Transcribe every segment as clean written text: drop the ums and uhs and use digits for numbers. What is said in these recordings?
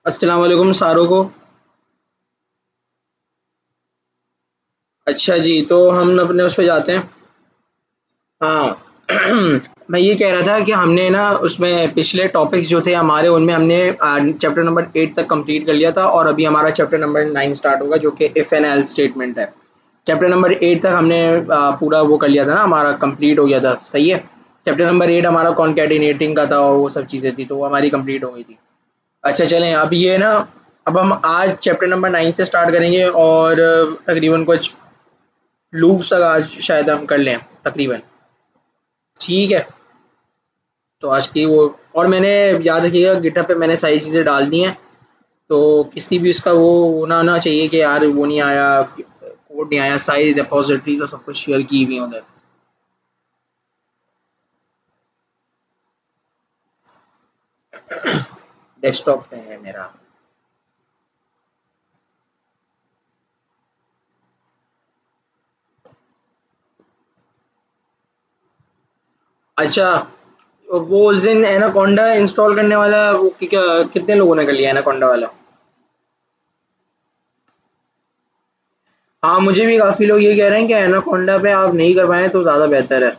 अस्सलाम वालेकुम सारों को। अच्छा जी, तो हम अपने उस पे जाते हैं। हाँ। मैं ये कह रहा था कि हमने ना उसमें पिछले टॉपिक्स जो थे हमारे उनमें हमने चैप्टर नंबर 8 तक कंप्लीट कर लिया था और अभी हमारा चैप्टर नंबर 9 स्टार्ट होगा जो कि इफ एंड एल्स स्टेटमेंट है। चैप्टर नंबर 8 तक हमने पूरा वो कर लिया था ना, हमारा कंप्लीट हो गया था। सही है। चैप्टर नंबर 8 हमारा कॉन्कैटिनेटिंग का था और वो सब चीज़ें थी तो वो हमारी कंप्लीट हो गई थी। अच्छा चलें, अब ये ना, अब हम आज चैप्टर नंबर 9 से स्टार्ट करेंगे और तकरीबन कुछ लूप्स तक आज शायद हम कर लें तकरीबन। ठीक है। तो आज की वो, और मैंने, याद रखिएगा गिटहब पे मैंने सारी चीज़ें डाल दी हैं। तो किसी भी इसका वो ना ना चाहिए कि यार वो नहीं आया, कोड नहीं आया, सारी रिपोजिटरी तो सब कुछ शेयर की हुई है उधर। डेस्कटॉप पे है मेरा। अच्छा, वो उस दिन एनाकोंडा इंस्टॉल करने वाला वो क्या कितने लोगों ने कर लिया एनाकोंडा वाला? हाँ, मुझे भी काफ़ी लोग ये कह रहे हैं कि एनाकोंडा पे आप नहीं कर पाएँ तो ज़्यादा बेहतर है।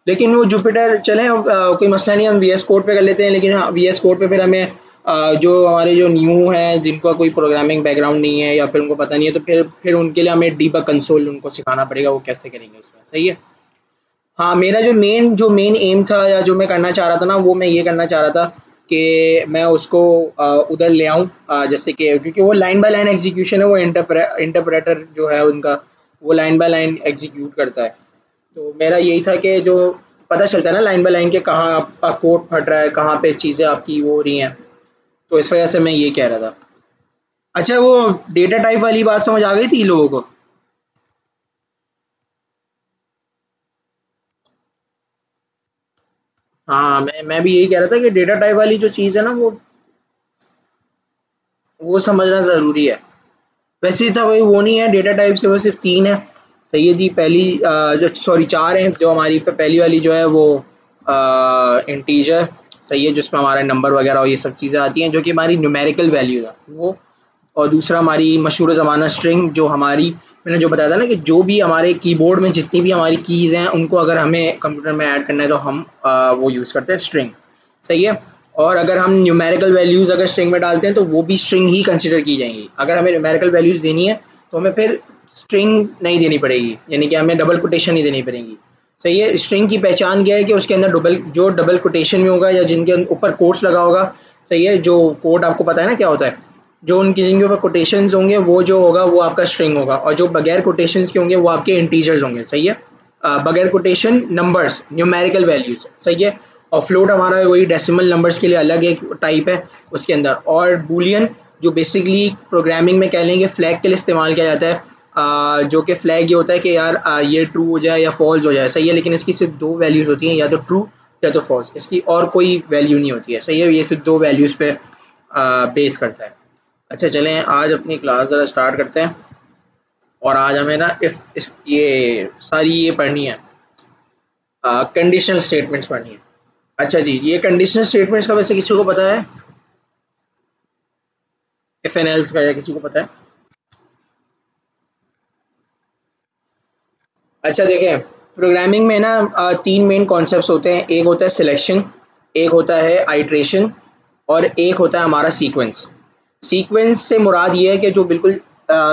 लेकिन वो जुपिटर चलें, कोई मसला नहीं, हम वीएस कोड पे कर लेते हैं। लेकिन हाँ, वीएस कोड पे फिर हमें जो हमारे जो न्यू हैं जिनका कोई प्रोग्रामिंग बैकग्राउंड नहीं है या फिर उनको पता नहीं है तो फिर उनके लिए हमें डीबग कंसोल उनको सिखाना पड़ेगा वो कैसे करेंगे उसमें। सही है। हाँ, मेरा जो मेन एम था या जो मैं करना चाह रहा था ना, वो मैं ये करना चाह रहा था कि मैं उसको उधर ले आऊँ, जैसे कि क्योंकि वो लाइन बाय लाइन एग्जीक्यूशन है, वो इंटरप्रेटर जो है उनका, वो लाइन बाय लाइन एग्जीक्यूट करता है। तो मेरा यही था कि जो पता चलता है ना लाइन बाय लाइन के कहाँ आपका कोड फट रहा है, कहाँ पे चीज़ें आपकी वो हो रही हैं। तो इस वजह से मैं ये कह रहा था। अच्छा, वो डेटा टाइप वाली बात समझ आ गई थी लोगों को? हाँ, मैं भी यही कह रहा था कि डेटा टाइप वाली जो चीज़ है ना, वो समझना ज़रूरी है। वैसे इतना कोई वो नहीं है, डेटा टाइप से वो सिर्फ 3 है। सही है जी। पहली जो सॉरी 4 हैं, जो हमारी पहली वाली जो है वो इंटीजर। सही है, जिसमें हमारा नंबर वगैरह और ये सब चीज़ें आती हैं जो कि हमारी न्यूमेरिकल वैल्यूज है वो। और दूसरा हमारी मशहूर ज़माना स्ट्रिंग, जो हमारी, मैंने जो बताया था ना कि जो भी हमारे कीबोर्ड में जितनी भी हमारी कीज़ हैं उनको अगर हमें कंप्यूटर में ऐड करना है तो हम वो यूज़ करते हैं स्ट्रिंग। सही है। और अगर हम न्यूमेरिकल वैल्यूज़ अगर स्ट्रिंग में डालते हैं तो वो भी स्ट्रिंग ही कंसिडर की जाएंगी। अगर हमें न्यूमेरिकल वैल्यूज़ देनी है तो हमें फिर स्ट्रिंग नहीं देनी पड़ेगी, यानी कि हमें डबल कोटेशन नहीं देनी पड़ेगी। सही है। स्ट्रिंग की पहचान क्या है कि उसके अंदर डबल कोटेशन में होगा या जिनके ऊपर कोट्स लगा होगा। सही है। जो कोड आपको पता है ना क्या होता है, जो उनकी जिनके ऊपर कोटेशंस होंगे वो जो होगा वो आपका स्ट्रिंग होगा, और जो बगैर कोटेशंस के होंगे वो आपके इंटीजर्स होंगे। सही है। बगैर कोटेशन नंबर्स, न्यूमेरिकल वैल्यूज। सही है। और फ्लोट हमारा वही डेसिमल नंबर्स के लिए अलग एक टाइप है उसके अंदर। और बूलियन, जो बेसिकली प्रोग्रामिंग में कह लेंगे फ्लैग के लिए इस्तेमाल किया जाता है। जो कि फ्लैग ये होता है कि यार ये ट्रू हो जाए या फॉल्स हो जाए। सही है। लेकिन इसकी सिर्फ दो वैल्यूज होती हैं, या तो ट्रू या तो फॉल्स, इसकी और कोई वैल्यू नहीं होती है। सही है। ये सिर्फ दो वैल्यूज पे बेस करता है। अच्छा चलें, आज अपनी क्लास ज़रा स्टार्ट करते हैं। और आज हमें ना इस ये सारी ये पढ़नी है, कंडीशनल स्टेटमेंट्स पढ़नी है। अच्छा जी, ये कंडीशनल स्टेटमेंट्स का वैसे किसी को पता है? इफ एंड एल्स का या किसी को पता है? अच्छा देखें, प्रोग्रामिंग में ना तीन मेन कॉन्सेप्ट्स होते हैं। एक होता है सिलेक्शन, एक होता है आइट्रेशन, और एक होता है हमारा सीक्वेंस। सीक्वेंस से मुराद ये है कि जो बिल्कुल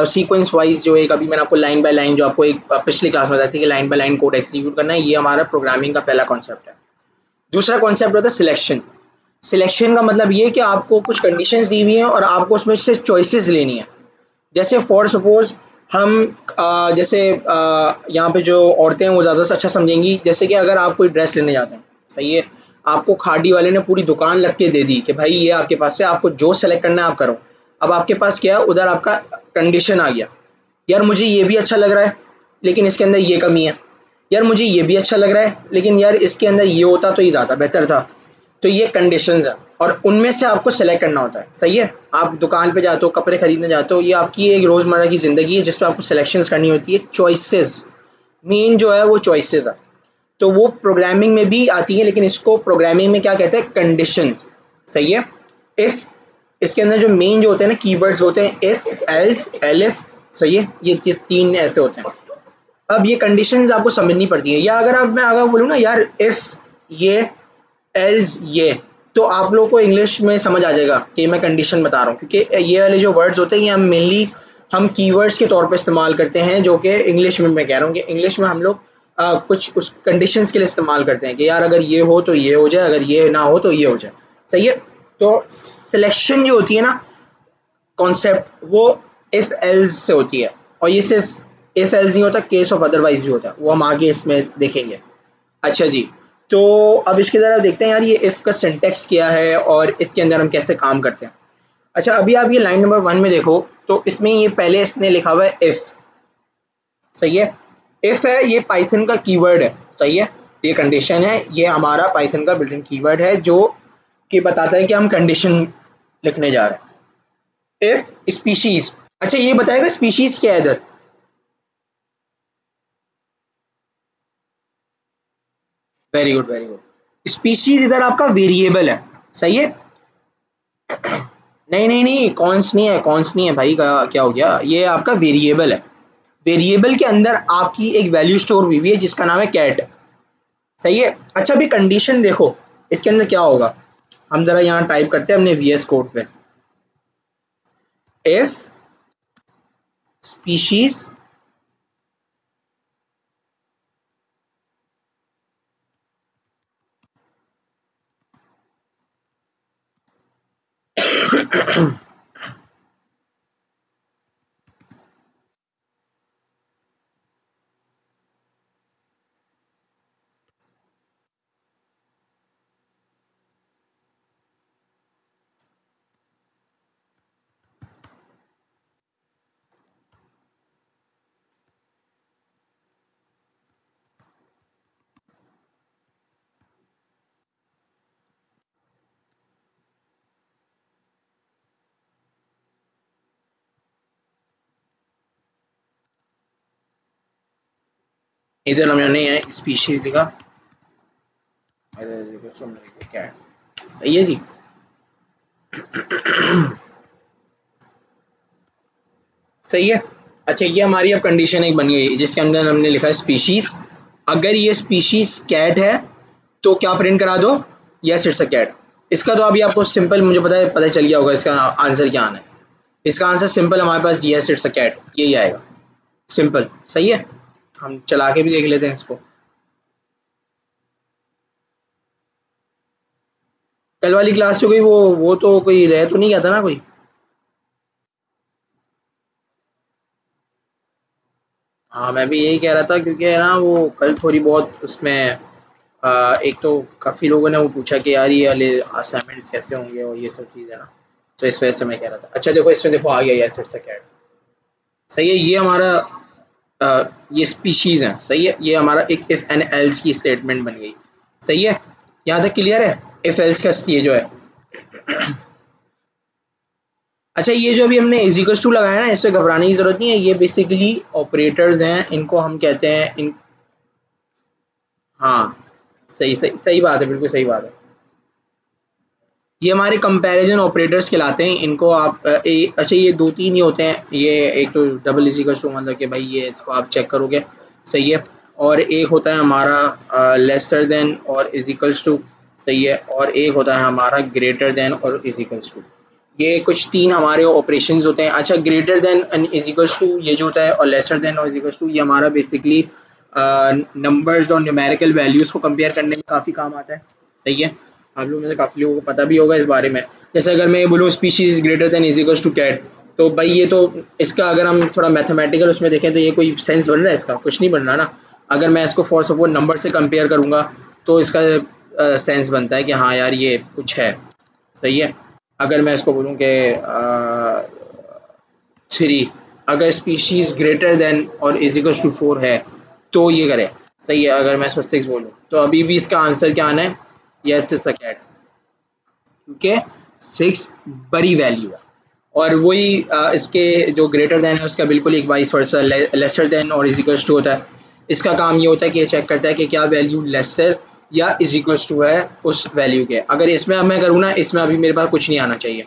सीक्वेंस वाइज, जो एक अभी मैंने आपको लाइन बाय लाइन, जो आपको एक पिछली क्लास में बताई थी कि line by line code execute करना है, ये हमारा प्रोग्रामिंग का पहला कॉन्सेप्ट है। दूसरा कॉन्सेप्ट होता है सिलेक्शन। सिलेक्शन का मतलब ये है कि आपको कुछ कंडीशंस दी हुई हैं और आपको उसमें से चॉइसेस लेनी है। जैसे फॉर सपोज हम जैसे यहाँ पे जो औरतें हैं वो ज़्यादा से अच्छा समझेंगी। जैसे कि अगर आप कोई ड्रेस लेने जाते हैं, सही है, आपको खाड़ी वाले ने पूरी दुकान लग के दे दी कि भाई ये आपके पास है, आपको जो सेलेक्ट करना है आप करो। अब आपके पास क्या है, उधर आपका कंडीशन आ गया, यार मुझे ये भी अच्छा लग रहा है लेकिन इसके अंदर ये कमी है, यार मुझे ये भी अच्छा लग रहा है लेकिन यार इसके अंदर ये होता तो ये ज़्यादा बेहतर था। तो ये कंडीशंस है और उनमें से आपको सेलेक्ट करना होता है। सही है। आप दुकान पे जाते हो, कपड़े खरीदने जाते हो, ये आपकी एक रोज़मर्रा की ज़िंदगी है जिसमें आपको सिलेक्शंस करनी होती है। चॉइसेस, मेन जो है वो चॉइसेस है। तो वो प्रोग्रामिंग में भी आती है, लेकिन इसको प्रोग्रामिंग में क्या कहते हैं, कंडीशन। सही है। इफ़ इसके अंदर जो मेन जो होते हैं ना कीवर्ड्स होते हैं इफ, एल्स, एलिफ, सही है, ये तीन ऐसे होते हैं। अब ये कंडीशंस आपको समझनी पड़ती है, या अगर आप मैं अगर बोलूँ ना यार इफ ये, एल्स ये, तो आप लोग को इंग्लिश में समझ आ जाएगा कि मैं कंडीशन बता रहा हूँ, क्योंकि ये वाले जो वर्ड्स होते हैं ये हम मेनली हम कीवर्ड्स के तौर पे इस्तेमाल करते हैं, जो कि इंग्लिश में मैं कह रहा हूँ कि इंग्लिश में हम लोग कुछ उस कंडीशंस के लिए इस्तेमाल करते हैं कि यार अगर ये हो तो ये हो जाए, अगर ये ना हो तो ये हो जाए, सही है। तो सिलेक्शन जो होती है ना कॉन्सेप्ट, वो इफ एल्स से होती है, और ये सिर्फ इफ एल्स नहीं होता, केस ऑफ अदरवाइज भी होता है, वो हम आगे इसमें देखेंगे। अच्छा जी, तो अब इसके ज़रा देखते हैं यार ये इफ़ का सिंटेक्स क्या है और इसके अंदर हम कैसे काम करते हैं। अच्छा, अभी आप ये लाइन नंबर 1 में देखो तो इसमें ये पहले इसने लिखा हुआ है इफ़, सही है। इफ़ है ये पाइथन का कीवर्ड है, सही है, ये कंडीशन है, ये हमारा पाइथन का बिल्ट इन कीवर्ड है जो कि बताता है कि हम कंडीशन लिखने जा रहे हैं। इफ़ स्पीशीज, अच्छा ये बताएगा स्पीशीज क्या है इधर, very good very good. Species इधर आपका वेरिएबल है, सही है। नहीं नहीं नहीं, कॉन्स नहीं है, कॉन्स नहीं है भाई, का क्या हो गया, ये आपका वेरिएबल है। वेरिएबल के अंदर आपकी एक वैल्यू स्टोर हुई है जिसका नाम है कैट, सही है। अच्छा अभी कंडीशन देखो इसके अंदर क्या होगा, हम जरा यहाँ टाइप करते हैं अपने वीएस कोड पे, इफ स्पीशीज इधर हमने स्पीशीज लिखा, कैट, सही है जी। सही है। अच्छा ये हमारी अब कंडीशन एक बन गई जिसके अंदर हमने लिखा है स्पीशीज, अगर ये स्पीशीज कैट है तो क्या प्रिंट करा दो, यस इट्स अ कैट। इसका तो अभी आपको सिंपल मुझे पता चल गया होगा इसका आंसर क्या आना है। इसका आंसर सिंपल हमारे पास यस इट्स अ कैट यही आएगा, सिंपल, सही है। हम चला के भी देख लेते हैं इसको। कल वाली क्लास तो कोई वो तो कोई रह तो नहीं गया था ना कोई। हाँ मैं भी यही कह रहा था क्योंकि है ना वो कल थोड़ी बहुत उसमें एक तो काफ़ी लोगों ने वो पूछा कि यार ये वाले असाइनमेंट्स कैसे होंगे और ये सब चीज़ है ना, तो इस वजह से मैं कह रहा था। अच्छा देखो इसमें देखो आ गया यस इट्स अ कैट, सही है। ये हमारा ये स्पीशीज़ हैं, सही है। ये हमारा एक इफ़ एंड एल्स की स्टेटमेंट बन गई, सही है। यहाँ तक क्लियर है, इफ़ एल्स का ये जो है। अच्छा ये जो अभी हमने इज इक्वल्स टू लगाया ना, इसमें घबराने की जरूरत नहीं है, ये बेसिकली ऑपरेटर्स हैं, इनको हम कहते हैं इन, हाँ सही सही सही बात है, बिल्कुल सही बात है। ये हमारे कंपैरिजन ऑपरेटर्स कहलाते हैं, इनको आप अच्छा ये दो तीन ही होते हैं, ये एक तो डबल इज इक्वल्स टू मतलब कि भाई ये इसको आप चेक करोगे, सही है। और एक होता है हमारा लेसर देन और इज इक्वल्स टू, सही है। और एक होता है हमारा ग्रेटर देन और इज इक्वल्स टू, ये कुछ तीन हमारे ऑपरेशंस होते हैं। अच्छा greater than and is equals to ये जो होता है और लेसर देन और इज इक्वल्स टू ये हमारा बेसिकली नंबर्स और न्यूमेरिकल वैल्यूज़ को कंपेयर करने में काफ़ी काम आता है, सही है। आप लोगों में से काफ़ी लोगों को पता भी होगा इस बारे में। जैसे अगर मैं बोलूँ species is greater than is equals to cat, तो भाई ये तो इसका अगर हम थोड़ा मैथमेटिकल उसमें देखें तो ये कोई सेंस बन रहा है, इसका कुछ नहीं बन रहा ना। अगर मैं इसको फॉर सपोज नंबर से कंपेयर करूँगा तो इसका सेंस बनता है कि हाँ यार ये कुछ है, सही है। अगर मैं इसको बोलूँ कि 3, अगर स्पीशीज ग्रेटर देन और इज इक्वल टू 4 है तो ये करे, सही है। अगर मैं इसको 6 बोलूँ तो अभी भी इसका आंसर क्या आना है, यस इट्स अ कैट, क्योंकि 6 बड़ी वैल्यू है। और वही इसके जो ग्रेटर देन है उसका बिल्कुल एक वाइस वर्सा लेसर देन और इज इक्वल्स टू होता है। इसका काम ये होता है कि ये चेक करता है कि क्या वैल्यू लेसर या इज इक्वल्स टू है उस वैल्यू के। अगर इसमें मैं करूँ ना, इसमें अभी मेरे पास कुछ नहीं आना चाहिए,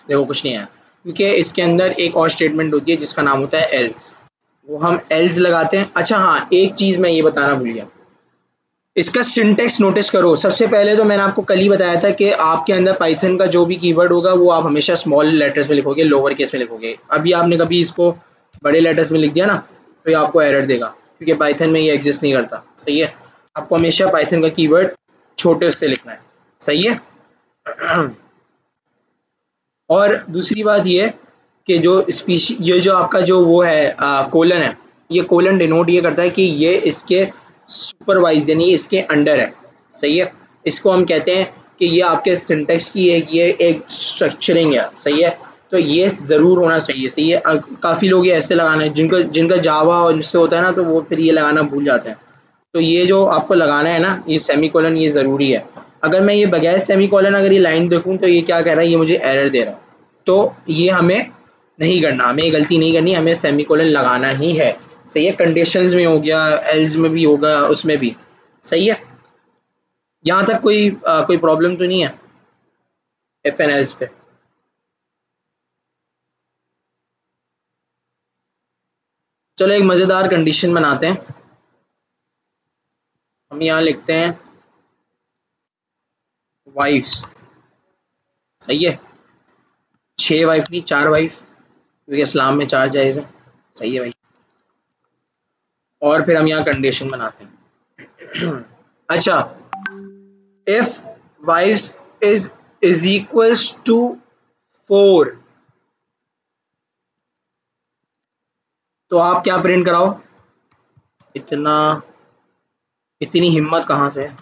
देखो कुछ नहीं है, क्योंकि इसके अंदर एक और स्टेटमेंट होती है जिसका नाम होता है एल्स, वो हम एल्स लगाते हैं। अच्छा हाँ, एक चीज़ मैं ये बताना भूल गया, इसका सिंटेक्स नोटिस करो। सबसे पहले तो मैंने आपको कल ही बताया था कि आपके अंदर पाइथन का जो भी कीवर्ड होगा वो आप हमेशा स्मॉल लेटर्स में लिखोगे, लोअर केस में लिखोगे। अभी आपने कभी इसको बड़े लेटर्स में लिख दिया ना तो ये आपको एरर देगा, क्योंकि पाइथन में ये एग्जिस्ट नहीं करता। सही है, आपको हमेशा पाइथन का कीवर्ड छोटे से लिखना है। सही है। और दूसरी बात ये कि जो स्पीशी, ये जो आपका जो वो है कोलन है, ये कोलन डिनोट ये करता है कि ये इसके सुपरवाइज यानी इसके अंडर है। सही है, इसको हम कहते हैं कि ये आपके सिंटेक्स की ये एक स्ट्रक्चरिंग है। सही है, तो ये ज़रूर होना चाहिए। सही है, काफ़ी लोग ये ऐसे लगाना है जिनका जिनका जावा और इससे होता है ना, तो वो फिर ये लगाना भूल जाते हैं। तो ये जो आपको लगाना है ना, ये सेमी कॉलन, ये ज़रूरी है। अगर मैं ये बगैर सेमी कॉलन अगर ये लाइन देखूँ तो ये क्या कह रहा है, ये मुझे एरर दे रहा है। तो ये हमें नहीं करना, हमें ये गलती नहीं करनी, हमें सेमी कॉलन लगाना ही है। सही है, कंडीशंस में हो गया, एल्स में भी होगा, उसमें भी। सही है, यहाँ तक कोई प्रॉब्लम तो नहीं है एफ एन एल्स पे। चलो एक मज़ेदार कंडीशन बनाते हैं। हम यहाँ लिखते हैं वाइफ्स। सही है, 6 वाइफ नहीं 4 वाइफ, क्योंकि इस्लाम में 4 जायज़ है। सही है भाई। और फिर हम यहाँ कंडीशन बनाते हैं। अच्छा, if wifes is equals to 4, तो आप क्या प्रिंट कराओ। इतना इतनी हिम्मत कहाँ से है,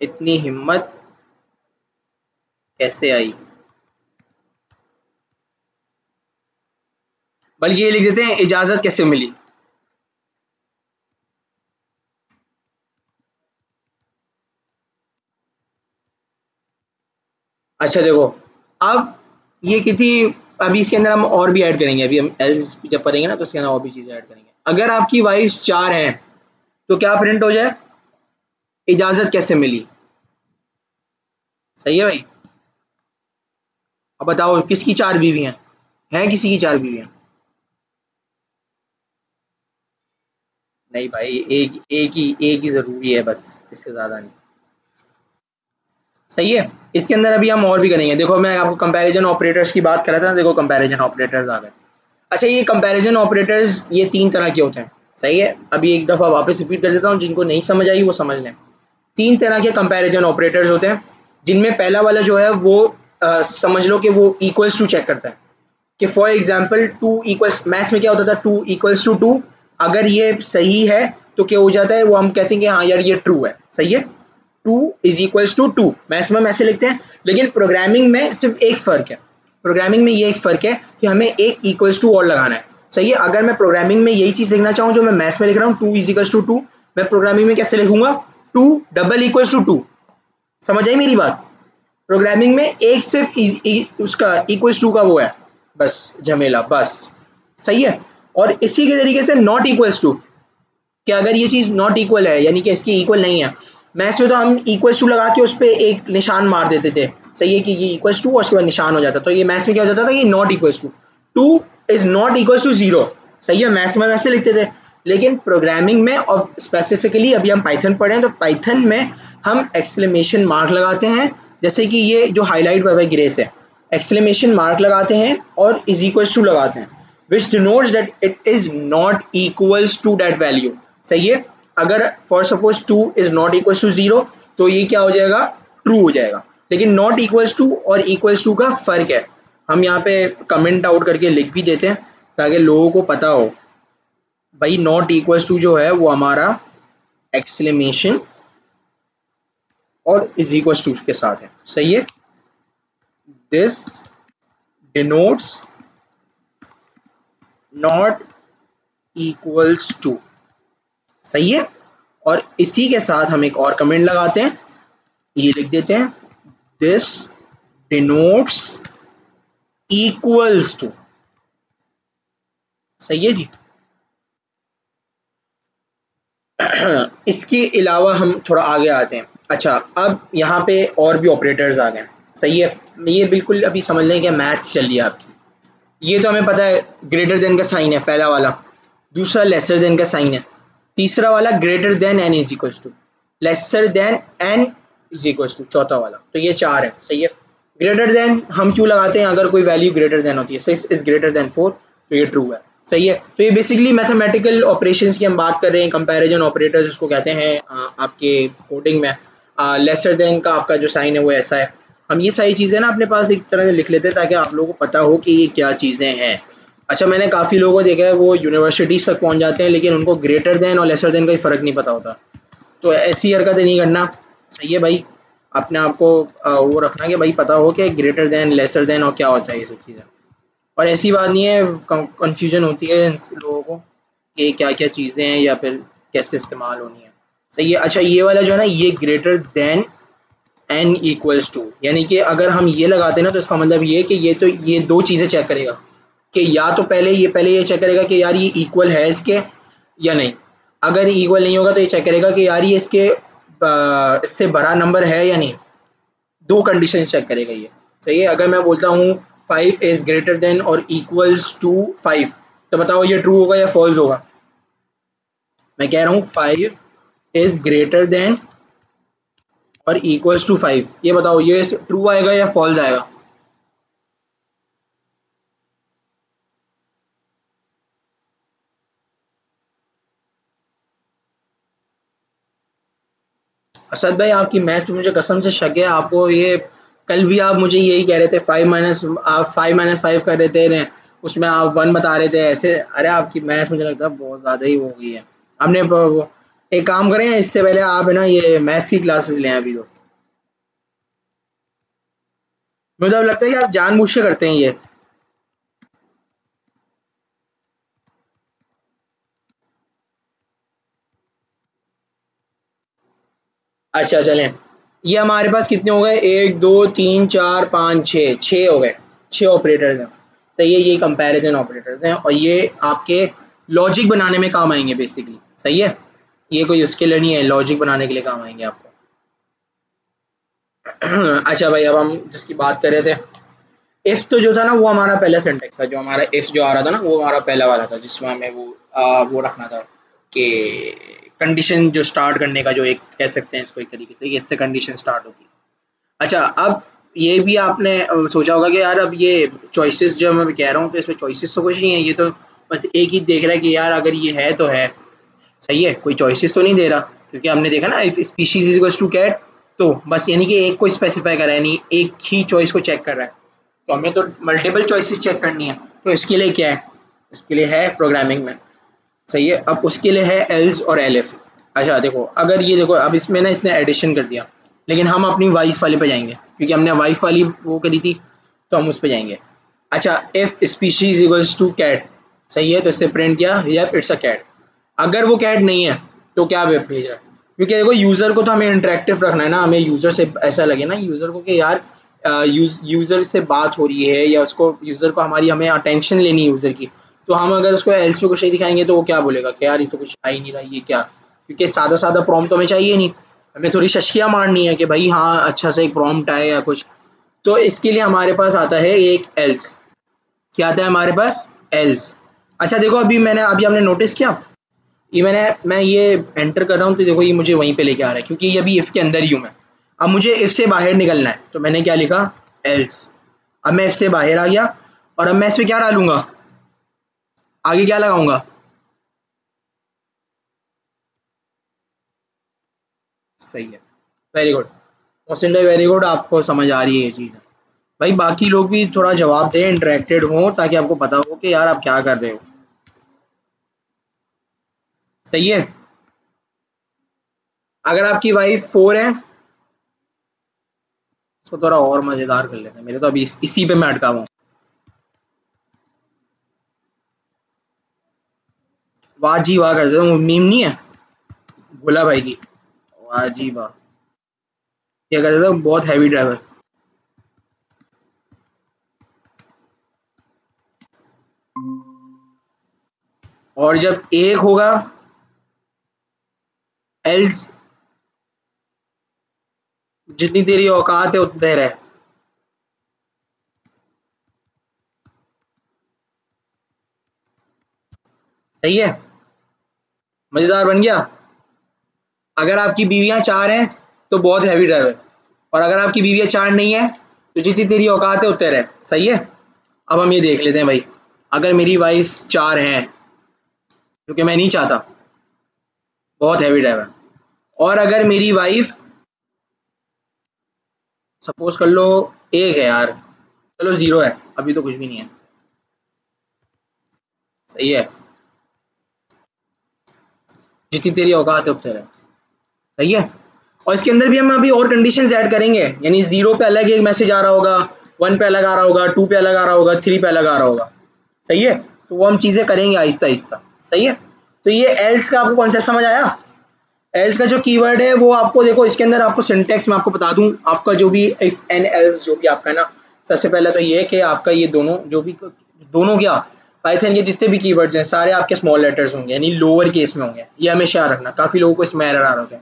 इतनी हिम्मत कैसे आई। बल्कि ये लिख देते हैं इजाजत कैसे मिली। अच्छा देखो, अब ये कितनी, अभी इसके अंदर हम और भी ऐड करेंगे, अभी हम एल्स जब पढ़ेंगे ना तो इसके अंदर और भी चीजें ऐड करेंगे। अगर आपकी वाइफ 4 हैं तो क्या प्रिंट हो जाए, इजाजत कैसे मिली। सही है भाई। अब बताओ किसकी 4 बीवी हैं किसी की 4 बीवी हैं। नहीं भाई, एक ही जरूरी है बस, इससे ज्यादा नहीं। सही है, इसके अंदर अभी हम और भी करेंगे। देखो मैं आपको कंपैरिजन ऑपरेटर्स की बात कर रहा था, देखो कंपैरिजन ऑपरेटर्स आ गए। अच्छा, ये कंपैरिजन ऑपरेटर्स ये 3 तरह के होते हैं। सही है, अभी एक दफ़ा वापस रिपीट कर देता हूँ, जिनको नहीं समझ आई वो समझ लें। 3 तरह के कंपैरिजन ऑपरेटर्स होते हैं, जिनमें पहला वाला जो है वो समझ लो कि वो इक्वल्स टू चेक करता है। कि फॉर एग्जाम्पल 2 इक्वल्स, मैथ्स में क्या होता था, 2 इक्वल्स टू 2, अगर ये सही है तो क्या हो जाता है, वो हम कहते हैं कि हाँ यार ये ट्रू है। सही है, 2 इज इक्वल्स टू 2, मैथ्स में हम ऐसे लिखते हैं। लेकिन प्रोग्रामिंग में सिर्फ एक फ़र्क है, प्रोग्रामिंग में ये एक फ़र्क है कि हमें एक इक्वल्स टू और लगाना है। सही है, अगर मैं प्रोग्रामिंग में यही चीज़ लिखना चाहूँ जो मैं मैथ्स में लिख रहा हूँ, 2 इज इक्वल्स टू 2, मैं प्रोग्रामिंग में कैसे लिखूंगा, 2 डबल इक्वल्स टू 2। समझ आई मेरी बात। प्रोग्रामिंग में एक सिर्फ उसका इक्वल्स टू का वो है बस, झमेला बस। सही है, और इसी के तरीके से नॉट इक्वल्स टू, कि अगर ये चीज़ नॉट इक्वल है यानी कि इसकी इक्वल नहीं है, मैथ्स में तो हम इक्वल्स टू लगा के उस पर एक निशान मार देते थे। सही है, कि ये इक्वल्स टू और उसके बाद निशान हो जाता, तो ये मैथ्स में क्या हो जाता था, ये not equals to, 2 is not equals to 0। सही है, मैथ्स में वैसे लिखते थे। लेकिन प्रोग्रामिंग में और स्पेसिफिकली अभी हम पाइथन पढ़े हैं, तो पाइथन में हम एक्सक्लेमेशन मार्क लगाते हैं, जैसे कि ये जो हाईलाइट हुआ है ग्रे से, एक्सक्लेमेशन मार्क लगाते हैं और इज इक्वल्स टू लगाते हैं, which denotes that it is not equals to that value। सही है, अगर for suppose 2 is not equals to 0 तो ये क्या हो जाएगा, ट्रू हो जाएगा। लेकिन नॉट इक्वल्स टू और इक्वल्स टू का फर्क है, हम यहाँ पे कमेंट आउट करके लिख भी देते हैं ताकि लोगों को पता हो। भाई नॉट इक्वल्स टू जो है वो हमारा एक्सक्लेमेशन और इज इक्वल्स टू के साथ है। सही है, this denotes not equals to. सही है, और इसी के साथ हम एक और कमेंट लगाते हैं, ये लिख देते हैं दिस डिनोट्स इक्वल्स टू। सही है जी। इसके अलावा हम थोड़ा आगे आते हैं। अच्छा, अब यहाँ पे और भी ऑपरेटर्स आ गए। सही है। ये बिल्कुल अभी समझ लें कि मैथ्स चल रही है आपकी। ये तो हमें पता है ग्रेटर देन का साइन है पहला वाला, दूसरा लेसर देन का साइन है, तीसरा वाला greater than and is equal to, lesser than and is equal to, चौथा वाला। तो ये चार है, सही है। ग्रेटर देन हम क्यों लगाते हैं, अगर कोई वैल्यू ग्रेटर देन होती है, 6 इज ग्रेटर देन 4, तो ये ट्रू है, सही है। तो ये बेसिकली मैथमेटिकल ऑपरेशंस की हम बात कर रहे हैं, कंपैरिजन ऑपरेटर्स जिसको कहते हैं आपके कोडिंग में। लेसर देन का आपका जो साइन है वो ऐसा है। हम ये सारी चीज़ें ना अपने पास एक तरह से लिख लेते हैं ताकि आप लोगों को पता हो कि ये क्या चीज़ें हैं। अच्छा, मैंने काफ़ी लोगों को देखा है वो यूनिवर्सिटीज़ तक पहुंच जाते हैं लेकिन उनको ग्रेटर देन और लेसर देन का ही फ़र्क नहीं पता होता। तो ऐसी हरकतें नहीं करना, सही है भाई। अपने आप को वो रखना कि भाई पता हो कि ग्रेटर देन लेसर देन और क्या होता है ये सब चीज़ें। और ऐसी बात नहीं है, कंफ्यूजन होती है इन लोगों को कि क्या क्या चीज़ें हैं या फिर कैसे इस्तेमाल होनी है, सही है। अच्छा, ये वाला जो है ना, ये greater than and equals to, यानी कि अगर हम ये लगाते हैं ना तो इसका मतलब ये कि ये तो ये दो चीज़ें चेक करेगा कि या तो पहले ये चेक करेगा कि यार ये इक्वल है इसके या नहीं। अगर इक्वल नहीं होगा तो ये चेक करेगा कि यार ये इससे बड़ा नंबर है या नहीं। दो कंडीशन चेक करेगा ये, सही है। अगर मैं बोलता हूँ 5 इज ग्रेटर देन और इक्वल्स टू 5, तो बताओ ये ट्रू होगा या फॉल्स होगा। मैं कह रहा हूँ 5 इज ग्रेटर देन और इक्वल्स टू 5, ये बताओ ये ट्रू आएगा या फॉल्स आएगा। असद भाई, आपकी मैथ पे मुझे कसम से शक है। आपको ये कल भी आप मुझे यही कह रहे थे, आप 5 - 5 कर रहे थे उसमें आप 1 बता रहे थे ऐसे। अरे आपकी मैथ मुझे लगता है बहुत ज़्यादा ही हो गई है। आपने एक काम करें, इससे पहले आप है ना ये मैथ्स की क्लासेस लें अभी। तो मुझे अब लगता है कि आप जानबूझ के करते हैं ये। अच्छा चलें, ये हमारे पास कितने हो गए, 1 2 3 4 5 6, 6 हो गए। 6 ऑपरेटर्स हैं, सही है। ये कंपैरिजन ऑपरेटर्स हैं और ये आपके लॉजिक बनाने में काम आएंगे बेसिकली, सही है। ये कोई उसके लिए नहीं है, लॉजिक बनाने के लिए काम आएंगे आपको। अच्छा भाई, अब हम जिसकी बात कर रहे थे, इफ तो जो था ना वो हमारा पहला सिंटेक्स था। जो हमारा इफ जो आ रहा था ना वो हमारा पहला वाला था जिसमें हमें वो रखना था कि कंडीशन जो स्टार्ट करने का, जो एक कह सकते हैं इसको एक तरीके से, इससे कंडीशन स्टार्ट होती है। अच्छा, अब ये भी आपने सोचा होगा कि यार अब ये चॉइसेस जो मैं कह रहा हूँ तो इसमें चॉइसेस तो कुछ नहीं है, ये तो बस एक ही देख रहा है कि यार अगर ये है तो है, सही है। कोई चॉइसेस तो नहीं दे रहा, क्योंकि हमने देखा ना if species equals to cat, तो बस यानी कि एक को स्पेसिफाई कर रहा है, नहीं एक ही चॉइस को चेक कर रहा है। तो हमें तो मल्टीपल चॉइसेस चेक करनी है, तो इसके लिए क्या है, इसके लिए है प्रोग्रामिंग में, सही है। अब उसके लिए है एल्स और एलिफ। अच्छा देखो, अगर ये देखो अब इसमें ना इसने एडिशन कर दिया, लेकिन हम अपनी वाइफ वाले पे जाएंगे क्योंकि हमने वाइफ वाली वो करी थी, तो हम उस पे जाएंगे। अच्छा, if species equals to cat, सही है, तो इससे प्रिंट किया यप इट्स अ कैट। अगर वो कैट नहीं है तो क्या वेब भेज रहा है, क्योंकि देखो यूज़र को तो हमें इंटरेक्टिव रखना है ना, हमें यूज़र से ऐसा लगे ना यूज़र को कि यार यूज़र से बात हो रही है या उसको यूज़र को हमें अटेंशन लेनी है यूज़र की। तो हम अगर उसको एल्स पे कुछ नहीं दिखाएंगे तो वो क्या बोलेगा कि यार ये तो कुछ आ ही नहीं रहा, ये क्या। क्योंकि सादा सादा प्रॉम्प्ट तो हमें चाहिए नहीं, हमें थोड़ी शशकियाँ मारनी है कि भाई हाँ अच्छा सा एक प्रॉम्प्ट आए या कुछ। तो इसके लिए हमारे पास आता है एक एल्स। क्या आता है हमारे पास, एल्स। अच्छा देखो, अभी आपने नोटिस किया, ये मैं ये एंटर कर रहा हूँ तो देखो ये मुझे वहीं पे लेके आ रहा है क्योंकि ये अभी इफ के अंदर ही हूँ मैं। अब मुझे इफ से बाहर निकलना है तो मैंने क्या लिखा, एल्स। अब मैं इफ से बाहर आ गया और अब मैं इस पे क्या डालूंगा, आगे क्या लगाऊंगा। सही है, वेरी गुड मोहसिन भाई, वेरी गुड, आपको समझ आ रही है ये चीज़। भाई बाकी लोग भी थोड़ा जवाब दें, इंटरेक्टेड हों, ताकि आपको पता हो कि यार आप क्या कर रहे हो, सही है। अगर आपकी वाइफ 4 है तो थोड़ा और मज़ेदार कर लेते हैं, मेरे तो अभी इसी पे मैं अटका हुआ हूँ। वाह जी वाह कर देता हूँ, मीम नहीं है भोला भाई की, वाह जी वाह। क्या कर देता हूँ, बहुत हैवी ड्राइवर। और जब एक होगा, एल्स जितनी तेरी औकात है उतने रहे। सही है, मजेदार बन गया। अगर आपकी बीवियां 4 हैं तो बहुत हैवी ड्राइवर, और अगर आपकी बीवियां 4 नहीं है तो जितनी तेरी औकात है उतने रहे। सही है। अब हम ये देख लेते हैं भाई, अगर मेरी वाइफ 4 हैं, जो कि मैं नहीं चाहता, बहुत हैवी ड्राइवर, और अगर मेरी वाइफ सपोज कर लो 1 है यार, चलो 0 है, अभी तो कुछ भी नहीं है। सही है, जितनी तेरी औकात है उतने रहे। सही है। और इसके अंदर भी हम अभी और कंडीशंस ऐड करेंगे, यानी 0 पे अलग एक मैसेज आ रहा होगा, 1 पे अलग आ रहा होगा, 2 पे अलग आ रहा होगा, 3 पे अलग आ रहा होगा। सही है। तो वो हम चीज़ें करेंगे आहिस्ता आहिस्ता। सही है। तो ये एल्स का आपको कॉन्सेप्ट समझ आया। एल्स का जो कीवर्ड है वो आपको देखो, इसके अंदर आपको सिंटेक्स में आपको बता दूं, आपका जो भी इफ एंड एल्स जो भी आपका है ना, सबसे पहले तो ये कि आपका ये दोनों जो भी, दोनों क्या, पाइथन के जितने भी कीवर्ड्स हैं सारे आपके स्मॉल लेटर्स होंगे, यानी लोअर केस में होंगे, ये हमेशा याद रखना, काफ़ी लोगों को इसमें एरर आ रहा है।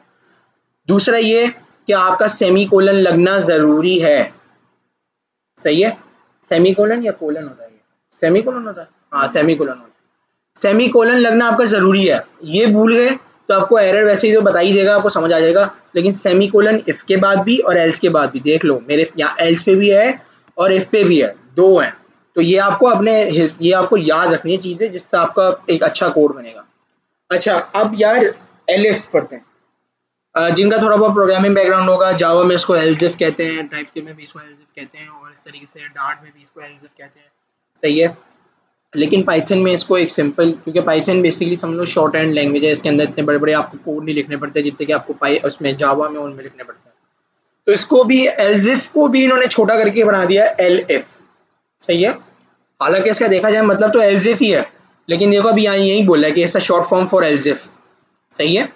दूसरा ये कि आपका सेमी कोलन लगना ज़रूरी है। सही है। सेमी कोलन या कोलन होता है, सेमी कोलन होता है, हाँ सेमी कोलन होता है। सेमी कोलन लगना आपका ज़रूरी है, ये भूल गए तो आपको एरर वैसे ही तो बता ही देगा, आपको समझ आ जाएगा। लेकिन सेमी कोलन इफ़ के बाद भी और एल्स के बाद भी, देख लो मेरे यहाँ एल्स पे भी है और इफ़ पे भी है, 2 हैं। तो ये आपको अपने, ये आपको याद रखनी है चीज़ें, जिससे आपका एक अच्छा कोड बनेगा। अच्छा अब यार एलिफ पढ़ते हैं। जिनका थोड़ा बहुत प्रोग्रामिंग बैकग्राउंड होगा, जावा में इसको एल्जिफ कहते हैं, टाइपस्क्रिप्ट में भी इसको एल्जिफ कहते हैं, और इस तरीके से डार्ट में भी इसको एल्जिफ कहते हैं। सही है। लेकिन पाइथन में इसको एक सिंपल, क्योंकि पाइथन बेसिकली समझ लो शॉर्ट हैंड लैंग्वेज है, इसके अंदर इतने बड़े बड़े आपको कोड नहीं लिखने पड़ते जितने कि आपको पाई उसमें जावा में उनमें लिखने पड़ते हैं। तो इसको भी एल्जिफ को भी इन्होंने छोटा करके बना दिया एल एफ। सही है। हालांकि इसका देखा जाए मतलब तो एल्जिफ ही है, लेकिन देखो अभी यहाँ यही बोला है कि ऐसा शॉर्ट फॉर्म फॉर एल्जिफ। सही है।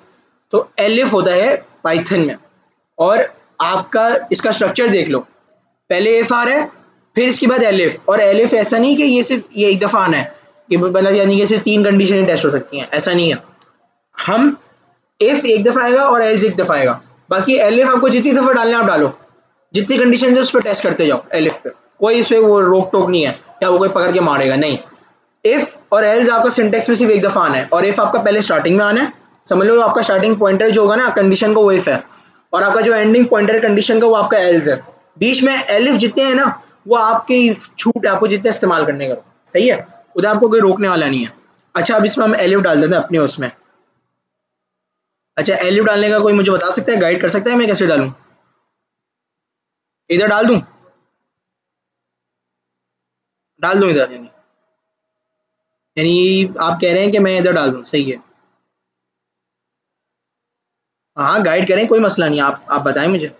तो एलिफ होता है पाइथन में, और आपका इसका स्ट्रक्चर देख लो, पहले एफ आ रहा है, फिर इसके बाद एलिफ। और एलिफ ऐसा नहीं कि ये सिर्फ ये एक दफ़ा आना है, कि मतलब यानी कि सिर्फ 3 कंडीशन टेस्ट हो सकती हैं, ऐसा नहीं है। हम इफ एक दफ़ा आएगा और एल्स एक दफ़ा आएगा, बाकी एलिफ आपको जितनी दफ़ा डालना है आप डालो, जितनी कंडीशन है उस पर टेस्ट करते जाओ एलिफ पे, कोई इस पर वो रोक टोक नहीं है या वो कोई पकड़ के मारेगा नहीं। इफ और एल्स आपका सिंटेक्स में सिर्फ एक दफ़ा आना है, और इफ आपका पहले स्टार्टिंग में आना है, समझ लो आपका स्टार्टिंग पॉइंटर जो होगा ना कंडीशन को वो इफ है, और आपका जो एंडिंग पॉइंटर कंडीशन का वो आपका एल्स है। बीच में एलिफ जितने हैं ना वो आपकी छूट है, आपको जितने इस्तेमाल करने का। सही है। उधर आपको कोई रोकने वाला नहीं है। अच्छा अब इसमें हम एलिफ डाल देते हैं अपने उसमें। अच्छा एलिफ डालने का कोई मुझे बता सकता है, गाइड कर सकता है मैं कैसे डालूं? इधर डाल दूं? डाल दूं इधर, यानी आप कह रहे हैं कि मैं इधर डाल दूं? सही है। हाँ गाइड करें, कोई मसला नहीं, आप बताएं मुझे।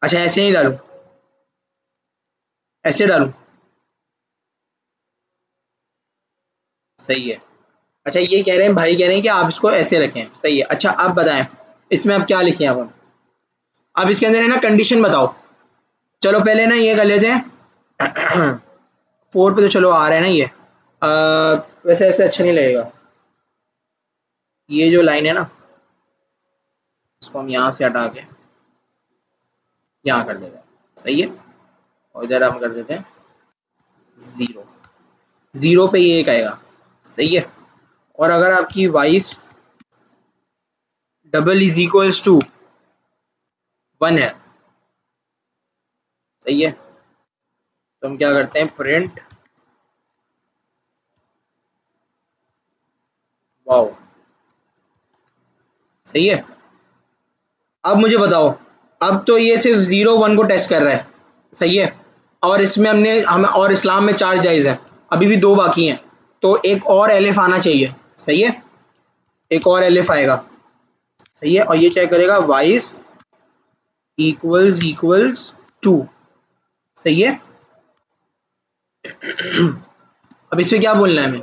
अच्छा ऐसे नहीं डालूं, ऐसे डालूं? सही है। अच्छा ये कह रहे हैं, भाई कह रहे हैं कि आप इसको ऐसे रखें। सही है। अच्छा आप बताएं इसमें अब क्या लिखें अब इसके अंदर है ना कंडीशन बताओ। चलो पहले ना ये कर लेते हैं 4 पे तो चलो आ रहा है ना ये, वैसे ऐसे अच्छा नहीं लगेगा, ये जो लाइन है ना इसको हम यहाँ से हटा के यहाँ कर देते हैं। सही है। और इधर हम कर देते हैं 0, 0 पे ये एक आएगा। सही है। और अगर आपकी wife double is equals to 1 है, सही है, तो हम क्या करते हैं, प्रिंट वाओ। सही है। अब मुझे बताओ, अब तो ये सिर्फ 0 1 को टेस्ट कर रहा है। सही है। और इसमें हमने हम और इस्लाम में 4 जायज़ है, अभी भी 2 बाकी हैं, तो एक और एलिफ आना चाहिए। सही है। एक और एलिफ आएगा। सही है। और ये चेक करेगा वाइस इक्वल्स इक्वल्स 2। सही है। अब इसमें क्या बोलना है हमें,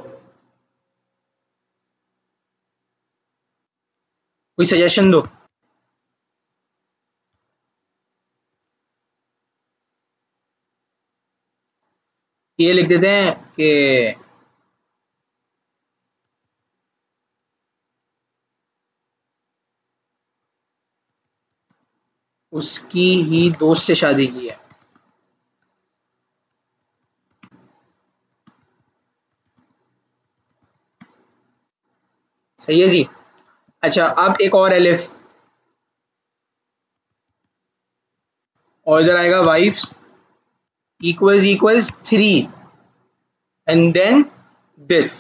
कोई सजेशन दो। ये लिख देते हैं कि उसकी ही दोस्त से शादी की है। सही है जी। अच्छा अब एक और एलिफ, और इधर आएगा wifes equals 3 and then this.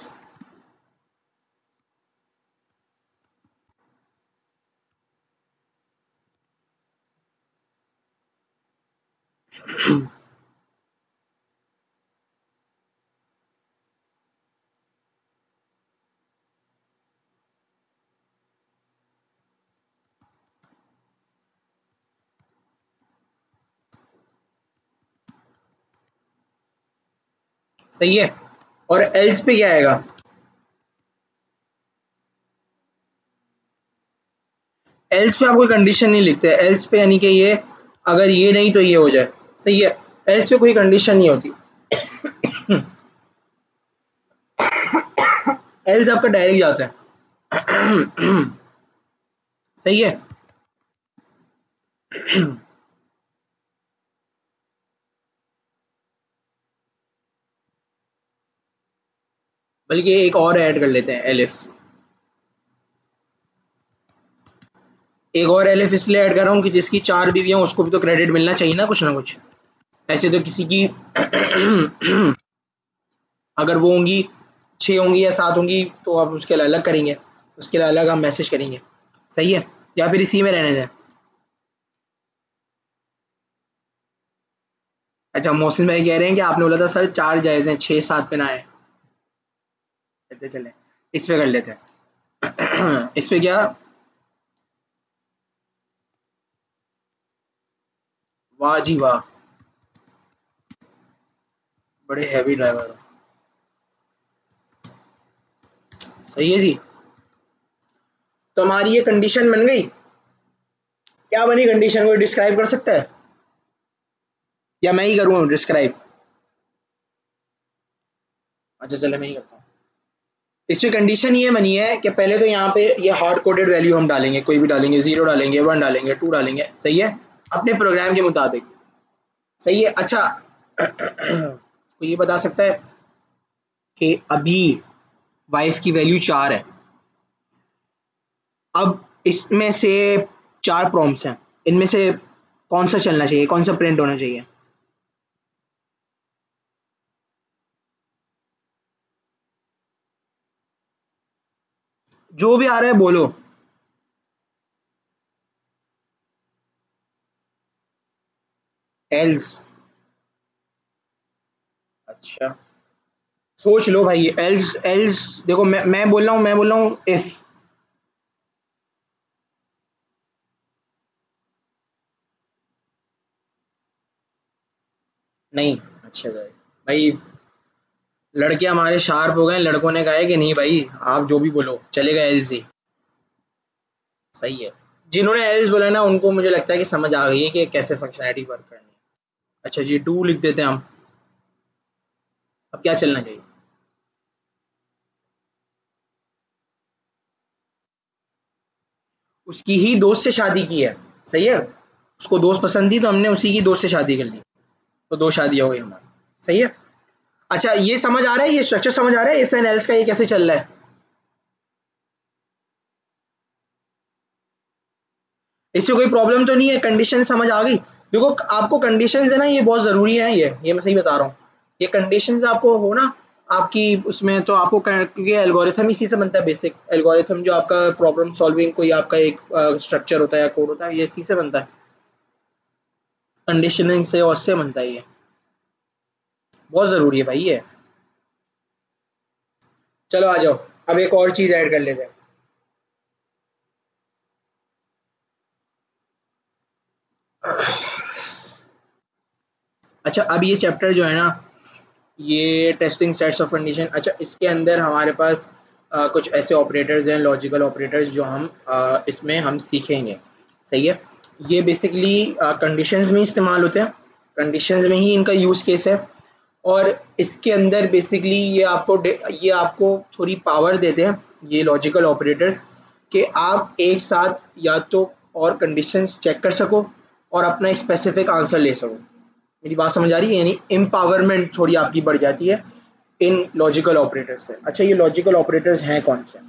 सही है। और एल्स पे क्या आएगा? एल्स पे आप कोई कंडीशन नहीं लिखते, एल्स पे यानी कि ये अगर ये नहीं तो ये हो जाए। सही है, एल्स पे कोई कंडीशन नहीं होती। एल्स आपका डायरेक्ट जाता है। सही है। बल्कि एक और ऐड कर लेते हैं एलिफ, एक और एलिफ इसलिए ऐड कर रहा हूँ कि जिसकी 4 बीवियां उसको भी तो क्रेडिट मिलना चाहिए ना कुछ। ऐसे तो किसी की अगर वो होंगी 6 होंगी या 7 होंगी तो आप उसके लिए अलग करेंगे, उसके लिए अलग हम मैसेज करेंगे। सही है, या फिर इसी में रहने दें। अच्छा मोहसिन भाई कह रहे हैं कि आपने बोला था सर 4 जायज़ हैं, 6 7 पे ना आए। चलते चले इस पे कर लेते हैं। इस पे क्या, वाह जी वाह, बड़े हैवी ड्राइवर हो। सही है जी। तो हमारी ये कंडीशन बन गई। क्या बनी कंडीशन, को डिस्क्राइब कर सकता है या मैं ही करूँ डिस्क्राइब? अच्छा चले मैं ही करता हूँ। इसमें कंडीशन ये बनी है कि पहले तो यहाँ पे ये हार्ड कोडेड वैल्यू हम डालेंगे, कोई भी डालेंगे, 0 डालेंगे, 1 डालेंगे, 2 डालेंगे। सही है, अपने प्रोग्राम के मुताबिक। सही है। अच्छा तो ये बता सकता है कि अभी वाइफ की वैल्यू 4 है। अब इसमें से 4 प्रॉम्प्ट्स हैं, इनमें से कौन सा चलना चाहिए, कौन सा प्रिंट होना चाहिए? जो भी आ रहा है बोलो। एल्स। अच्छा सोच लो भाई, एल्स एल्स देखो, मैं बोल रहा हूँ, मैं बोल रहा हूँ इफ। नहीं। अच्छा भाई, भाई लड़के हमारे शार्प हो गए, लड़कों ने कहा है कि नहीं भाई आप जो भी बोलो चलेगा एल्स ही। सही है। जिन्होंने एल्स बोला ना उनको मुझे लगता है कि समझ आ गई है कि कैसे फंक्शनैलिटी वर्क करनी है। अच्छा जी, डू लिख देते हैं हम। अब क्या चलना चाहिए? उसकी ही दोस्त से शादी की है। सही है, उसको दोस्त पसंद थी तो हमने उसी की दोस्त से शादी कर ली, तो 2 शादियां हो गई हमारी। सही है। अच्छा ये समझ आ रहा है, ये स्ट्रक्चर समझ आ रहा है इफ एंड एल्स का, ये कैसे चल रहा है? इससे कोई प्रॉब्लम तो नहीं है, कंडीशन समझ आ गई? देखो आपको कंडीशंस है ना ये बहुत ज़रूरी है, ये मैं सही बता रहा हूँ। ये कंडीशंस आपको हो ना आपकी उसमें, तो आपको क्योंकि एल्गोरिथम इसी से बनता है, बेसिक एल्गोरिथम जो आपका प्रॉब्लम सॉल्विंग कोई आपका एक स्ट्रक्चर होता है या कोड होता है, ये इसी से बनता है, कंडीशनिंग से और से बनता है ये। बहुत ज़रूरी है भाई ये। चलो आ जाओ, अब एक और चीज़ ऐड कर लेते हैं। अच्छा अब ये चैप्टर जो है ना, ये टेस्टिंग सेट्स ऑफ कंडीशन। अच्छा इसके अंदर हमारे पास कुछ ऐसे ऑपरेटर्स हैं, लॉजिकल ऑपरेटर्स, जो हम इसमें हम सीखेंगे। सही है। ये बेसिकली कंडीशंस में इस्तेमाल होते हैं, कंडीशंस में ही इनका यूज़ केस है। और इसके अंदर बेसिकली ये आपको थोड़ी पावर देते हैं ये लॉजिकल ऑपरेटर्स, कि आप एक साथ या तो और कंडीशंस चेक कर सको और अपना एक स्पेसिफिक आंसर ले सको। मेरी बात समझ आ रही है? यानी एम्पावरमेंट थोड़ी आपकी बढ़ जाती है इन लॉजिकल ऑपरेटर्स से। अच्छा ये लॉजिकल ऑपरेटर्स हैं कौन से?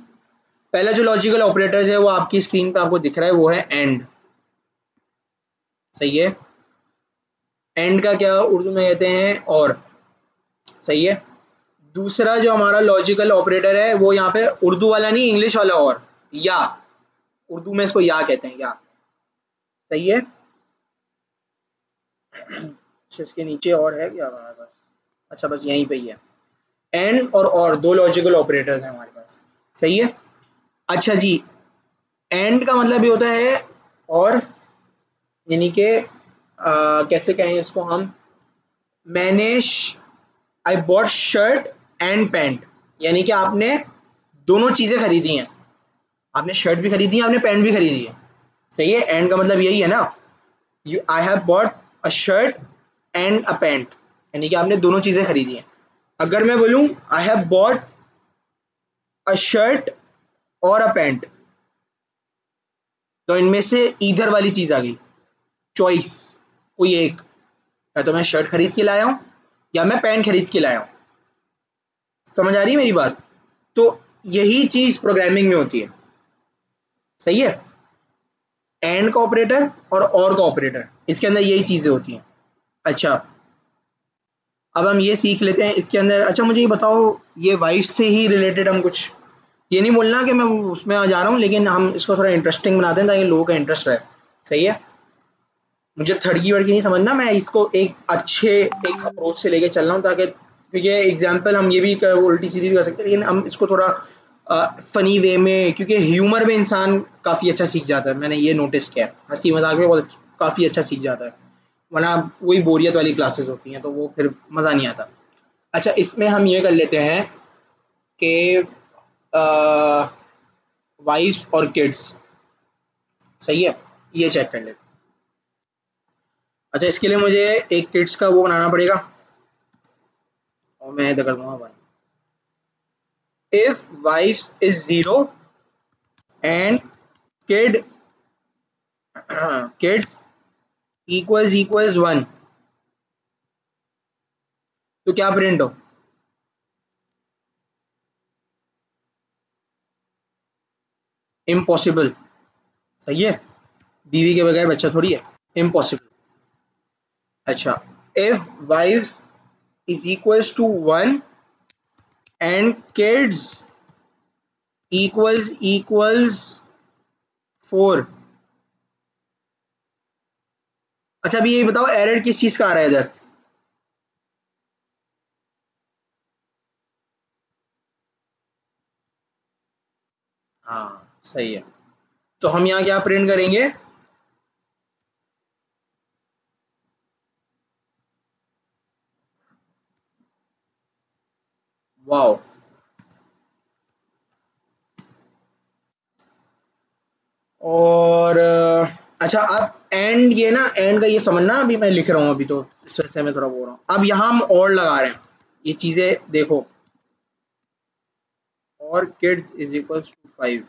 पहला जो लॉजिकल ऑपरेटर्स है वो आपकी स्क्रीन पे आपको दिख रहा है, वो है एंड। सही है। एंड का क्या उर्दू में कहते हैं, और। सही है। दूसरा जो हमारा लॉजिकल ऑपरेटर है वो यहाँ पे उर्दू वाला नहीं, इंग्लिश वाला, और या। उर्दू में इसको या कहते हैं, या। सही है। अच्छा, इसके नीचे और है क्या हमारे पास? अच्छा, बस यहीं पे ही है। एंड और दो लॉजिकल ऑपरेटर्स हैं हमारे पास। सही है। अच्छा जी, एंड का मतलब ये होता है और, यानी कि कैसे कहें इसको हम, मैंने I bought shirt and pant, यानी कि आपने दोनों चीजें खरीदी हैं, आपने शर्ट भी खरीदी है, आपने पैंट भी खरीदी है। सही है। एंड का मतलब यही है ना, you I have bought a shirt and a pant, यानी कि आपने दोनों चीजें खरीदी हैं। अगर मैं बोलूं I have bought a shirt और अ पैंट, तो इनमें से ईदर वाली चीज आ गई, चॉइस, कोई एक। या तो मैं शर्ट खरीद के लाया हूं या मैं पैंट खरीद के लाया हूं। समझ आ रही है मेरी बात? तो यही चीज प्रोग्रामिंग में होती है। सही है। एंड का ऑपरेटर और का ऑपरेटर, इसके अंदर यही चीजें होती हैं। अच्छा, अब हम ये सीख लेते हैं इसके अंदर। अच्छा, मुझे ये बताओ, ये वाइफ से ही रिलेटेड हम कुछ, ये नहीं बोलना कि मैं उसमें आ जा रहा हूँ, लेकिन हम इसको थोड़ा इंटरेस्टिंग बनाते हैं ताकि लोगों का इंटरेस्ट रहे। सही है। मुझे थड़की वड़की नहीं समझना, मैं इसको एक अच्छे एक अप्रोच से लेके चल रहा हूँ, ताकि, क्योंकि एग्जाम्पल हम ये भी उल्टी सीधी भी कर सकते हैं, लेकिन हम इसको थोड़ा फनी वे में, क्योंकि ह्यूमर में इंसान काफ़ी अच्छा सीख जाता है, मैंने ये नोटिस किया है, हंसी मजाक में बहुत काफ़ी अच्छा सीख जाता है, वरना वही बोरियत वाली क्लासेस होती हैं तो वो फिर मज़ा नहीं आता। अच्छा, इसमें हम ये कर लेते हैं कि वाइफ और किड्स। सही है, ये चेक कर लेते हैं। अच्छा, इसके लिए मुझे एक किड्स का वो बनाना पड़ेगा, और मैं इधर कर दूंगा one. If wife is zero and kid kids equals one, तो क्या प्रिंट हो? इम्पॉसिबल। सही है, बीवी के बगैर बच्चा थोड़ी है, इम्पॉसिबल। अच्छा, if wife is equals to one and kids equals four. अच्छा, अभी ये बताओ एरर किस चीज का आ रहा है इधर? हाँ, सही है। तो हम यहाँ क्या प्रिंट करेंगे? वाओ। और अच्छा, अब एंड, ये ना एंड का ये समझना, अभी मैं लिख रहा हूँ अभी, तो इस वजह से मैं थोड़ा बोल रहा हूँ। अब यहाँ हम और लगा रहे हैं, ये चीजें देखो, और kids is equal to five.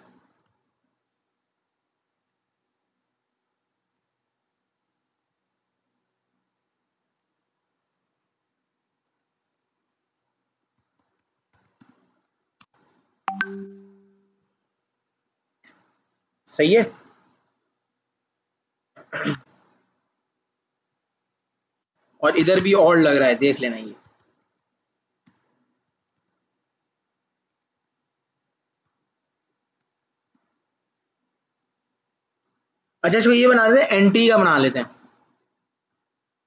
सही है। और इधर भी और लग रहा है, देख लेना ये। अच्छा, इसको ये बना देते हैं, एंट्री का बना लेते हैं,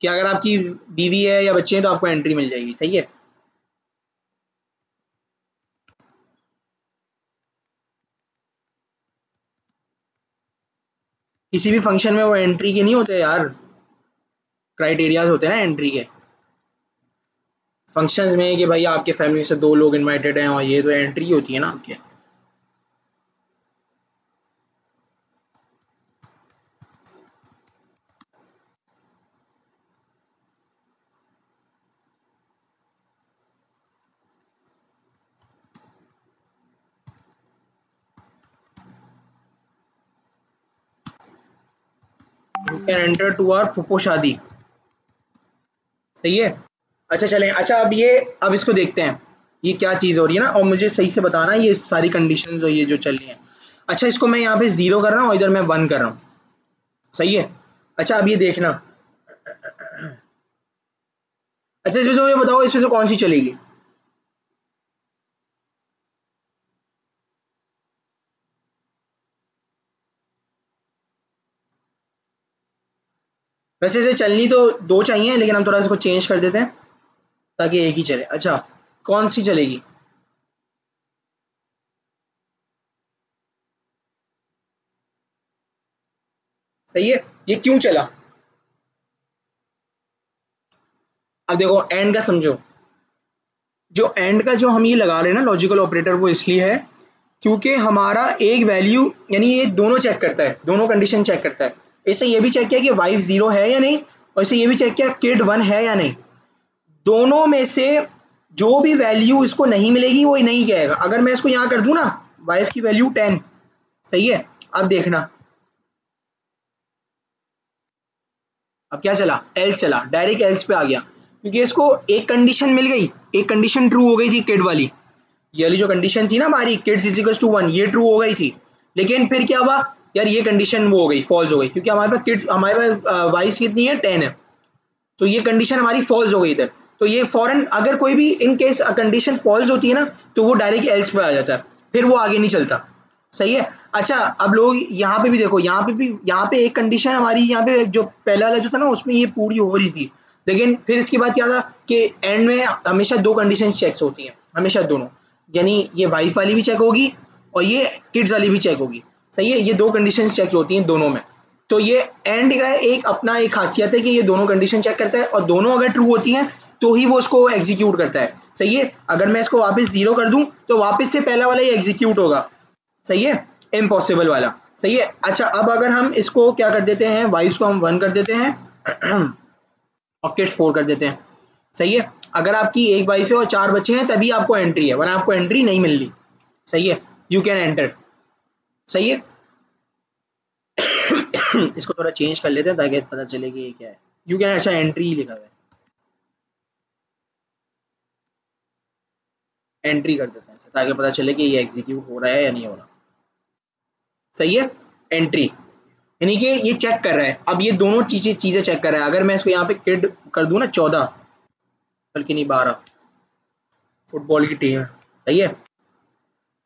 कि अगर आपकी बीवी है या बच्चे हैं तो आपको एंट्री मिल जाएगी। सही है। किसी भी फंक्शन में वो एंट्री के नहीं होते यार, क्राइटेरियाज होते हैं ना एंट्री के, फंक्शंस में, कि भाई आपके फैमिली से दो लोग इनवाइटेड हैं, और ये तो एंट्री होती है ना आपके। You can enter to our फुप्पो शादी। सही है। अच्छा चलें, अच्छा अब ये, अब इसको देखते हैं ये क्या चीज़ हो रही है ना, और मुझे सही से बताना ये सारी कंडीशंस और ये जो चल रही हैं। अच्छा इसको मैं यहाँ पे 0 कर रहा हूँ और इधर मैं 1 कर रहा हूँ, सही है। अच्छा अब ये देखना, अच्छा इसमें तो ये बताओ इसमें से कौन सी चलेगी? वैसे इसे चलनी तो दो चाहिए, लेकिन हम थोड़ा इसको चेंज कर देते हैं ताकि एक ही चले। अच्छा कौन सी चलेगी? सही है, ये क्यों चला? अब देखो एंड का समझो, जो एंड का जो हम ये लगा रहे हैं ना लॉजिकल ऑपरेटर, वो इसलिए है क्योंकि हमारा एक वैल्यू, यानी ये दोनों चेक करता है, दोनों कंडीशन चेक करता है। इससे ये भी चेक किया कि वाइफ 0 है या नहीं, और इससे ये भी चेक किया किड 1 है या नहीं। दोनों में से जो भी वैल्यू इसको नहीं मिलेगी वो नहीं कहेगा। अगर मैं इसको यहाँ कर दूं ना, वाइफ की वैल्यू 10, सही है। अब देखना, अब क्या चला? एल्स चला, डायरेक्ट एल्स पे आ गया, क्योंकि इसको एक कंडीशन मिल गई, एक कंडीशन ट्रू हो गई थी किड वाली, ये वाली जो कंडीशन थी ना हमारी किड्स इज इक्वल टू 1, ये ट्रू हो गई थी। लेकिन फिर क्या हुआ यार, ये कंडीशन वो हो गई, फॉल्स हो गई, क्योंकि हमारे पास किड, हमारे पास वाइस कितनी है? 10 है, तो ये कंडीशन हमारी फॉल्स हो गई इधर। तो ये फॉरन अगर कोई भी इन केस कंडीशन फॉल्स होती है ना, तो वो डायरेक्ट एल्स पे आ जाता है, फिर वो आगे नहीं चलता, सही है। अच्छा अब लोग यहाँ पे भी देखो, यहाँ पे भी, यहाँ पे एक कंडीशन हमारी, यहाँ पे जो पहला वाला जो था ना उसमें ये पूरी हो रही थी, लेकिन फिर इसके बाद क्या था कि एंड में हमेशा दो कंडीशन चेक्स होती हैं, हमेशा दोनों, यानी ये वाइफ वाली भी चेक होगी और ये किड्स वाली भी चेक होगी, सही है। ये दो कंडीशन चेक होती हैं दोनों में। तो ये एंड का एक अपना एक खासियत है कि ये दोनों कंडीशन चेक करता है, और दोनों अगर ट्रू होती हैं तो ही वो उसको एग्जीक्यूट करता है, सही है। अगर मैं इसको वापस 0 कर दूं तो वापस से पहला वाला ही एग्जीक्यूट होगा, सही है, इम्पॉसिबल वाला, सही है। अच्छा अब अगर हम इसको क्या कर देते हैं, वाइफ को हम 1 कर देते हैं और किड्स 4 कर देते हैं, सही है। अगर आपकी एक वाइफ है और 4 बच्चे हैं तभी आपको एंट्री है, वरना आपको एंट्री नहीं मिल रही, सही है। यू कैन एंटर, सही है। इसको थोड़ा चेंज कर लेते हैं ताकि पता चले कि ये क्या है। यू कैन, अच्छा एंट्री लिखा हुआ है, एंट्री कर देते हैं ताकि पता चले कि ये एग्जीक्यूट हो रहा है या नहीं हो रहा, सही है। एंट्री यानी कि ये चेक कर रहा है, अब ये दोनों चीजें चेक कर रहा है। अगर मैं इसको यहाँ पे किड कर दूं ना 14, बल्कि नहीं 12, फुटबॉल की टीम है, सही है।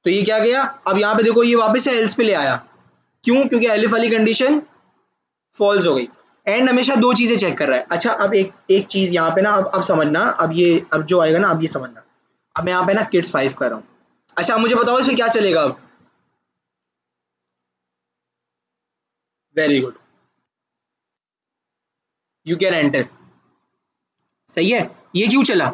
तो ये क्या गया, अब यहाँ पे देखो ये वापस से एल्स पे ले आया, क्यों? क्योंकि एलिफ वाली कंडीशन फॉल्स हो गई। एंड हमेशा दो चीजें चेक कर रहा है। अच्छा अब एक एक चीज यहाँ पे ना, अब समझना, अब ये अब जो आएगा ना, अब ये समझना। अब मैं यहाँ पे ना किड्स 5 कर रहा हूँ। अच्छा अब मुझे बताओ इसमें क्या चलेगा अब? Very good, you can enter, सही है। ये क्यों चला?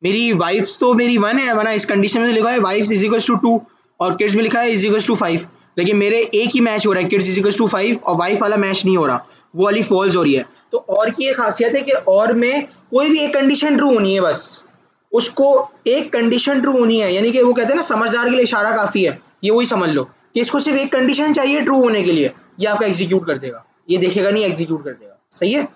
मेरी वाइफ्स तो मेरी 1 है, वरना इस कंडीशन में लिखा है वाइफ्स इज इक्वल टू 2 और किड्स में लिखा है इज इक्वल टू 5, लेकिन मेरे एक ही मैच हो रहा है, किड्स इज इक्वल टू 5 और वाइफ वाला मैच नहीं हो रहा, वो वाली फॉल्स हो रही है। तो और की एक खासियत है कि और में कोई भी एक कंडीशन ट्रू होनी है, बस उसको एक कंडीशन ट्रू होनी है, यानी कि वो कहते हैं ना समझदार के लिए इशारा काफी है, ये वही समझ लो कि इसको सिर्फ एक कंडीशन चाहिए ट्रू होने के लिए, ये आपका एग्जीक्यूट कर देगा, ये देखेगा नहीं, एग्जीक्यूट कर देगा, सही है।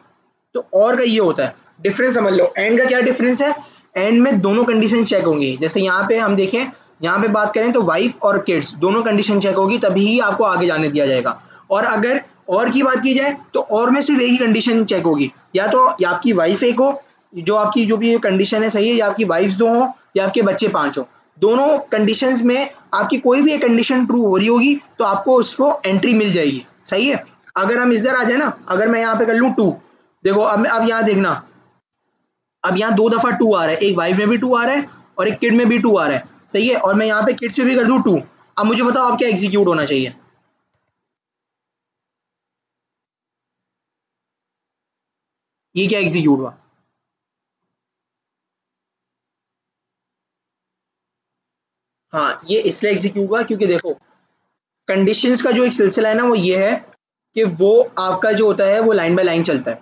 तो और का ये होता है डिफरेंस, समझ लो। एंड का क्या डिफरेंस है, एंड में दोनों कंडीशन चेक होंगी। जैसे यहाँ पे हम देखें, यहाँ पे बात करें तो वाइफ और किड्स दोनों कंडीशन चेक होगी, तभी ही आपको आगे जाने दिया जाएगा। और अगर और की बात की जाए तो और में सिर्फ एक ही कंडीशन चेक होगी, या तो या आपकी वाइफ एक हो, जो आपकी जो भी कंडीशन है सही है, या आपकी वाइफ 2 हो, या आपके बच्चे 5 हो। दोनों कंडीशंस में आपकी कोई भी एक कंडीशन ट्रू हो रही होगी तो आपको उसको एंट्री मिल जाएगी, सही है। अगर हम इधर आ जाए ना, अगर मैं यहाँ पे कर लूँ 2, देखो अब यहाँ देखना, अब यहाँ 2 दफा 2 आ रहा है, एक वाइफ में भी 2 आ रहा है और एक किड में भी 2 आ रहा है, सही है। और मैं यहाँ पे किड्स में भी कर दूँ 2। अब मुझे बताओ अब क्या एग्जीक्यूट होना चाहिए? ये क्या एग्जीक्यूट हुआ? हाँ ये इसलिए एग्जीक्यूट हुआ क्योंकि देखो कंडीशंस का जो एक सिलसिला है ना, वो ये है कि वो आपका जो होता है वो लाइन बाय लाइन चलता है।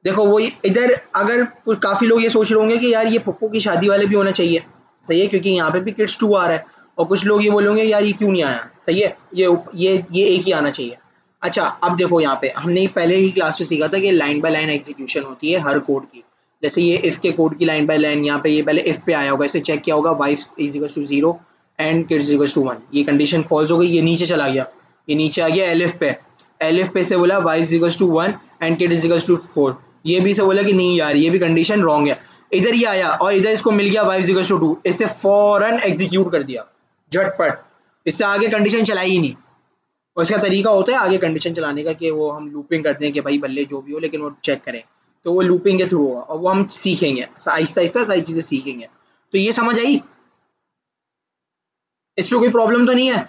देखो वो इधर अगर काफी लोग ये सोच रहे होंगे कि यार ये पप्पू की शादी वाले भी होना चाहिए, सही है, क्योंकि यहाँ पे भी किड्स 2 आ रहा है। और कुछ लोग ये बोलेंगे यार ये क्यों नहीं आया, सही है, ये एक ही आना चाहिए। अच्छा अब देखो यहाँ पे हमने पहले ही क्लास में सीखा था कि लाइन बाय लाइन एग्जीक्यूशन होती है हर कोड की। जैसे ये इफ के कोड की लाइन बाय लाइन, यहाँ पे ये पहले इफ पे आया होगा, इसे चेक किया होगा wife is equal to 0 and kid is equal to 1, ये कंडीशन फॉल्स हो गई, ये नीचे चला गया, ये नीचे आ गया एलिफ पे, एलिफ पे से बोला y is equal to 1 and kid is equal to 4, ये भी से बोला कि नहीं यार ये भी कंडीशन रॉन्ग है, इधर ये आया और इधर इसको मिल गया y इज इक्वल टू 2, इससे फौरन एग्जीक्यूट कर दिया झटपट, इससे आगे कंडीशन चलाई ही नहीं। और इसका तरीका होता है आगे कंडीशन चलाने का कि वो हम लूपिंग करते हैं कि भाई बल्ले जो भी हो लेकिन वो चेक करें, तो वो लूपिंग के थ्रू होगा और वो हम सीखेंगे आहिस्ता आहिस्ता सारी चीज़ें सीखेंगे। तो ये समझ आई, इस पर कोई प्रॉब्लम तो नहीं है?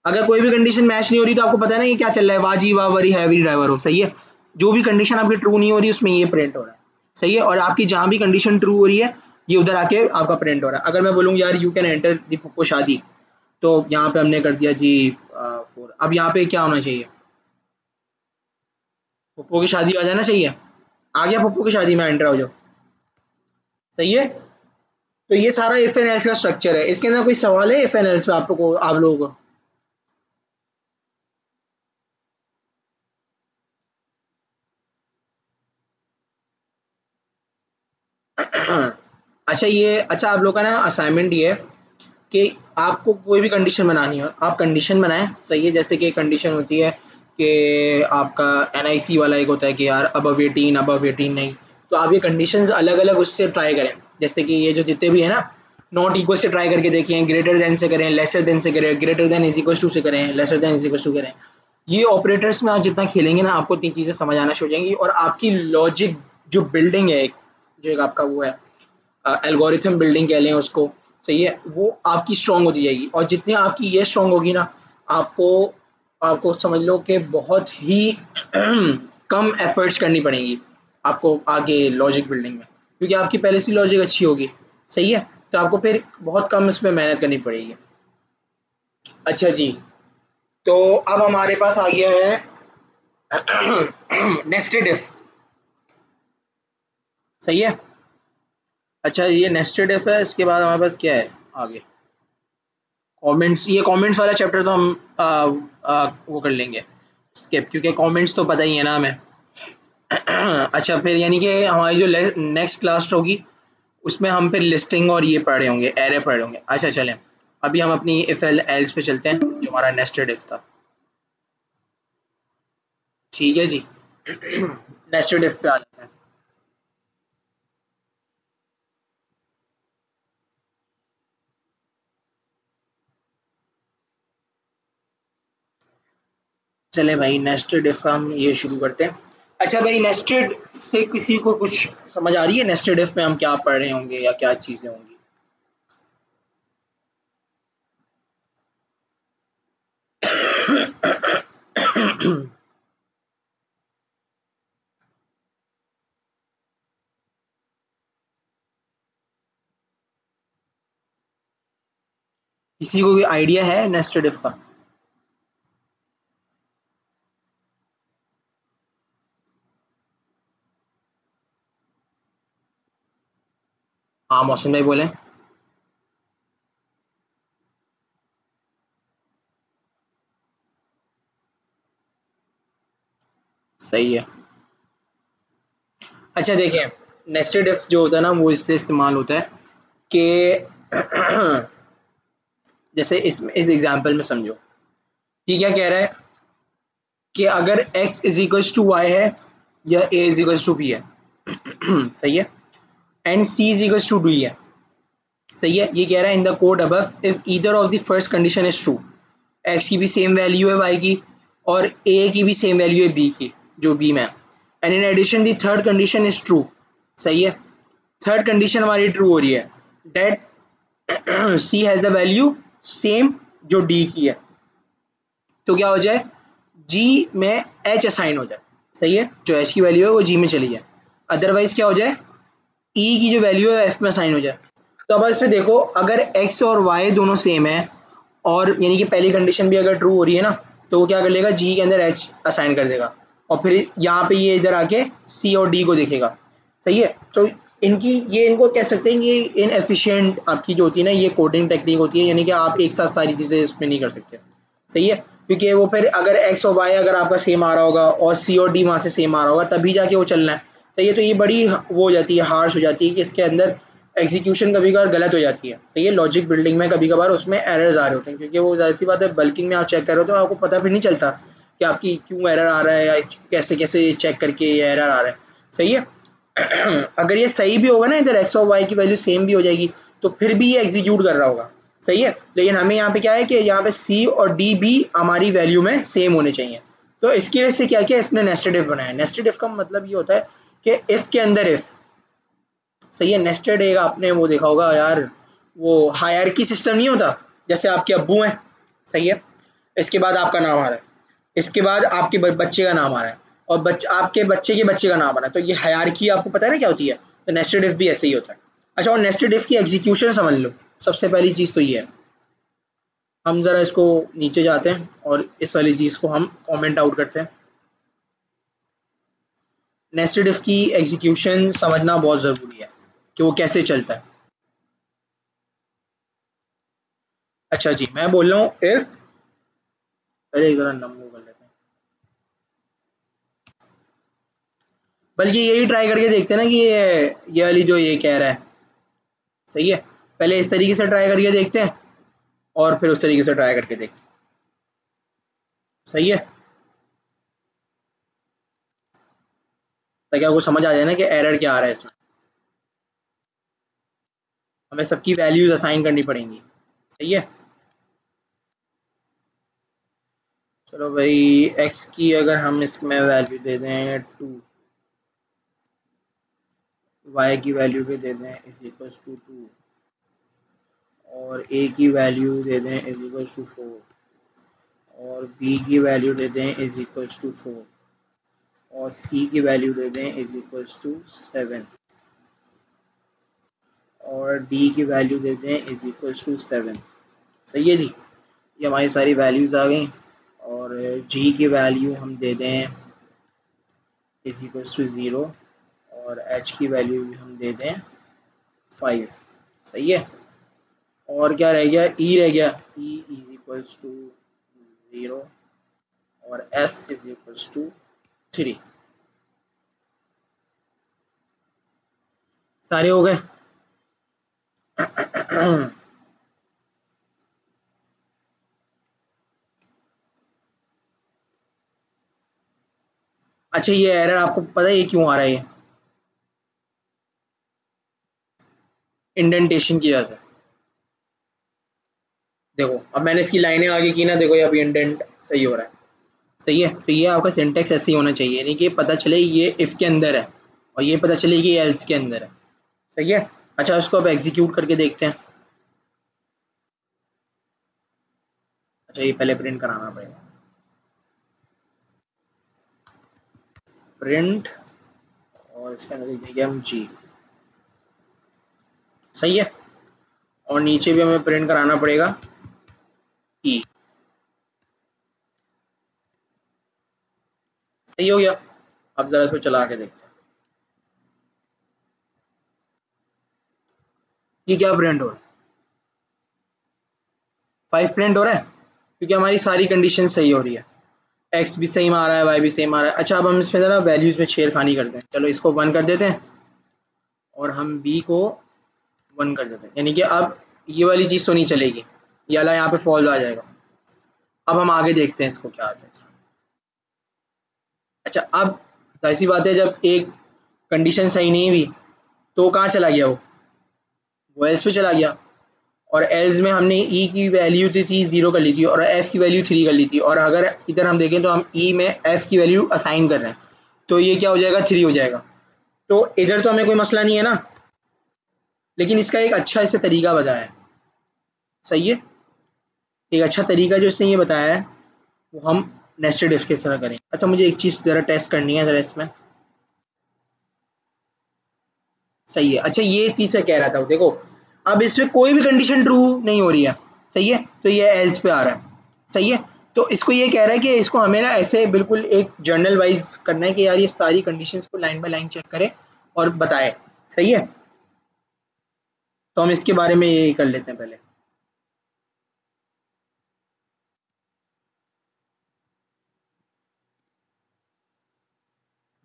अगर कोई भी कंडीशन मैच नहीं हो रही तो आपको पता है ना ये क्या चल रहा है, वाजी वावरी हैवी ड्राइवर हो, सही है, जो भी कंडीशन आपकी ट्रू नहीं हो रही उसमें ये प्रिंट हो रहा है, सही है, और आपकी जहाँ भी कंडीशन ट्रू हो रही है ये उधर आके आपका प्रिंट हो रहा है। अगर मैं बोलूँ यार यू कैन एंटर दी फुप्पो शादी, तो यहाँ पे हमने कर दिया जी 4, अब यहाँ पे क्या होना चाहिए, फुप्पो की शादी आ जाना चाहिए, आ गया फुप्पो की शादी में एंटर हो जाओ, सही है। तो ये सारा इफ एंड एल्स का स्ट्रक्चर है, इसके अंदर कोई सवाल है इफ एंड एल्स पे आपको, आप लोगों को? अच्छा ये, अच्छा आप लोग का ना असाइनमेंट ये है कि आपको कोई भी कंडीशन बनानी हो आप कंडीशन बनाएं, सही है, जैसे कि कंडीशन होती है कि आपका एनआईसी वाला एक होता है कि यार अबव 18 अबव 18 नहीं, तो आप ये कंडीशंस अलग अलग उससे ट्राई करें, जैसे कि ये जो जितने भी है ना नॉट इक्वल से ट्राई करके देखें, ग्रेटर देन से करें, लेसर देन से करें, greater than is equal to से करें, lesser than is equal to करें, ये ऑपरेटर्स में आप जितना खेलेंगे ना आपको तीन चीज़ें समझ आना शुरू हो जाएंगी और आपकी लॉजिक जो बिल्डिंग है जो एक आपका वो है एल्गोरिथम बिल्डिंग कह लें उसको, सही है, वो आपकी स्ट्रांग होती जाएगी और जितनी आपकी ये स्ट्रांग होगी ना आपको आपको समझ लो कि बहुत ही कम एफर्ट्स करनी पड़ेंगी आपको आगे लॉजिक बिल्डिंग में, क्योंकि आपकी पहले से लॉजिक अच्छी होगी, सही है, तो आपको फिर बहुत कम इसमें मेहनत करनी पड़ेगी। अच्छा जी, तो अब हमारे पास आ गया है नेस्टेड इफ, सही है। अच्छा ये नेस्टेड इफ है, इसके बाद हमारे पास क्या है आगे, कमेंट्स, ये कमेंट्स वाला चैप्टर तो हम वो कर लेंगे स्किप, क्योंकि कमेंट्स तो पता ही है ना हमें। अच्छा फिर यानी कि हमारी जो नेक्स्ट क्लास होगी उसमें हम फिर लिस्टिंग और ये पढ़ रहे होंगे, एरे पढ़ रहे होंगे। अच्छा चलें अभी हम अपनी इफ एल एल्स पे चलते हैं जो हमारा नेस्टेड इफ था, ठीक है जी। नेस्टेड इफ पे आ जाते हैं। चले भाई नेस्टेड इफ का हम ये शुरू करते हैं। अच्छा भाई नेस्टेड से किसी को कुछ समझ आ रही है, नेस्टेड इफ में हम क्या पढ़ रहे होंगे या क्या चीज़ें होंगी? किसी को कोई आइडिया है नेस्टेड इफ का? हाँ मौसम भाई बोले। सही है। अच्छा देखिए नेस्टेड इफ जो होता है ना वो इसलिए इस्तेमाल होता है कि जैसे इस एग्जांपल में समझो ये क्या कह रहा है कि अगर x is equals to Y है या a is equals to B है, सही है, and c is equals to D है, सही है, ये कह रहा है in the code above if either of the first condition is true, x की भी सेम वैल्यू है y की और a की भी सेम वैल्यू है b की जो b में है, and in addition the third condition is true, सही है, थर्ड कंडीशन हमारी ट्रू हो रही है that c has the value same जो d की है, तो क्या हो जाए g में h असाइन हो जाए, सही है, जो h की वैल्यू है वो g में चली जाए, अदरवाइज क्या हो जाए e की जो वैल्यू है f में असाइन हो जाए। तो अब इसमें देखो अगर x और y दोनों सेम है और यानी कि पहली कंडीशन भी अगर ट्रू हो रही है ना तो वो क्या कर लेगा g के अंदर h असाइन कर देगा और फिर यहाँ पे ये इधर आके c और d को देखेगा, सही है। तो इनकी ये इनको कह सकते हैं ये इनएफिशिएंट आपकी जो होती है ना ये कोडिंग टेक्निक होती है, यानी कि आप एक साथ सारी चीज़ें इसमें नहीं कर सकते, सही है, क्योंकि वो फिर अगर x और y अगर आपका सेम आ रहा होगा और c और d वहाँ से सेम आ रहा होगा तभी जाके वो चलना है, सही है, तो ये बड़ी वो हो जाती है हार्श हो जाती है कि इसके अंदर एग्जीक्यूशन कभी कभार गलत हो जाती है, सही है। लॉजिक बिल्डिंग में कभी कभार उसमें एरर्स आ रहे होते हैं, क्योंकि वो जाहिर सी बात है बल्किंग में आप चेक कर रहे हो तो आपको पता भी नहीं चलता कि आपकी क्यों एरर आ रहा है या कैसे कैसे चेक करके ये एरर आ रहा है, सही है। अगर ये सही भी होगा ना, इधर एक्स और वाई की वैल्यू सेम भी हो जाएगी तो फिर भी ये एग्जीक्यूट कर रहा होगा, सही है। लेकिन हमें यहाँ पे क्या है कि यहाँ पे सी और डी भी हमारी वैल्यू में सेम होने चाहिए। तो इसकी वजह से क्या किया इसने, नेस्टेड इफ बनाया। नेस्टेड इफ का मतलब ये होता है कि इफ के अंदर इफ, सही है। नेस्टेड एग आपने वो देखा होगा यार, वो हायरार्की सिस्टम नहीं होता, जैसे आपके अब्बू हैं, सही है, इसके बाद आपका नाम आ रहा है, इसके बाद आपके बच्चे का नाम आ रहा है, और आपके बच्चे के बच्चे का नाम आ रहा है, तो ये हायरार्की आपको पता है ना क्या होती है। तो नेस्टेड इफ भी ऐसे ही होता है। अच्छा, और नेस्टेड इफ की एग्जीक्यूशन समझ लो। सबसे पहली चीज़ तो ये है, हम ज़रा इसको नीचे जाते हैं और इस वाली चीज़ को हम कमेंट आउट करते हैं। नेस्टेड इफ की एग्जीक्यूशन समझना बहुत ज़रूरी है कि वो कैसे चलता है। अच्छा जी, मैं बोल रहा हूँ इफ, पहले एक जरा नंबर कर लेते हैं, बल्कि यही ट्राई करके देखते हैं ना कि ये वाली जो ये कह रहा है, सही है। पहले इस तरीके से ट्राई करके देखते हैं और फिर उस तरीके से ट्राई करके देखते हैं, सही है, ताकि आपको समझ आ जाए ना कि एरर क्या आ रहा है इसमें। हमें सबकी वैल्यूज असाइन करनी पड़ेंगी, सही है। चलो भाई, एक्स की अगर हम इसमें वैल्यू दे दें 2, वाई की वैल्यू भी दे दें इज इक्वल टू 2, और ए की वैल्यू दे दें इज इक्वल टू 4, और बी की वैल्यू दे दें इज इक्वल टू 4, और सी की वैल्यू दे दें इज इक्वल टू 7, और डी की वैल्यू दे दें इज इक्वल टू 7, सही है जी। ये हमारी सारी वैल्यूज़ आ गई। और जी की वैल्यू हम दे दें इज इक्वल टू 0, और एच की वैल्यू भी हम दे दें 5, सही है। और क्या रह गया, ई रह गया, ई इज इक्वल टू 0, और एफ इज इक्वल टू 3। सारे हो गए। अच्छा, ये एरर आपको पता है ये क्यों आ रहा है, ये इंडेंटेशन की वजह से। देखो अब मैंने इसकी लाइनें आगे की ना, देखो ये अभी इंडेंट सही हो रहा है, सही है। तो ये आपका सिंटेक्स ऐसे ही होना चाहिए, यानी कि पता चले ये इफ़ के अंदर है और ये पता चले कि ये एल्स के अंदर है, सही है। अच्छा, उसको अब एग्जीक्यूट करके देखते हैं। अच्छा, ये पहले प्रिंट कराना पड़ेगा, प्रिंट, और इसके अंदर लिख देंगे हम जी, सही है। और नीचे भी हमें प्रिंट कराना पड़ेगा ई, सही हो गया। अब जरा इसको चला के देखते हैं ये क्या प्रिंट हो रहा है। 5 प्रिंट हो रहा है क्योंकि हमारी सारी कंडीशन सही हो रही है, एक्स भी सेम आ रहा है, वाई भी सेम आ रहा है। अच्छा, अब हम इसमें ज़रा वैल्यूज़ में छेड़खानी करते हैं। चलो इसको 1 कर देते हैं और हम बी को 1 कर देते हैं, यानी कि अब ये वाली चीज़ तो नहीं चलेगी, ये वाला यहाँ पे फॉल्स आ जाएगा। अब हम आगे देखते हैं इसको क्या आता है इसमें। अच्छा, अब ऐसी बात है, जब एक कंडीशन सही नहीं हुई तो कहाँ चला गया, वो एल्स पे चला गया, और एल्स में हमने ई की वैल्यू थी 0 कर ली थी और एफ की वैल्यू 3 कर ली थी, और अगर इधर हम देखें तो हम ई में एफ की वैल्यू असाइन कर रहे हैं, तो ये क्या हो जाएगा, 3 हो जाएगा। तो इधर तो हमें कोई मसला नहीं है ना, लेकिन इसका एक अच्छा इससे तरीका बताया है, सही है। एक अच्छा तरीका जो इसने ये बताया है वो हम नेस्टेड इफ के तरह करें। अच्छा, मुझे एक चीज़ ज़रा टेस्ट करनी है ज़रा इसमें, सही है। अच्छा, ये चीज़ मैं कह रहा था, देखो अब इसमें कोई भी कंडीशन ट्रू नहीं हो रही है, सही है, तो ये एल्स पे आ रहा है, सही है। तो इसको ये कह रहा है कि इसको हमें ना ऐसे बिल्कुल एक जर्नल वाइज करना है कि यार ये सारी कंडीशंस को लाइन बाय लाइन चेक करे और बताए, सही है। तो हम इसके बारे में ये कर लेते हैं पहले।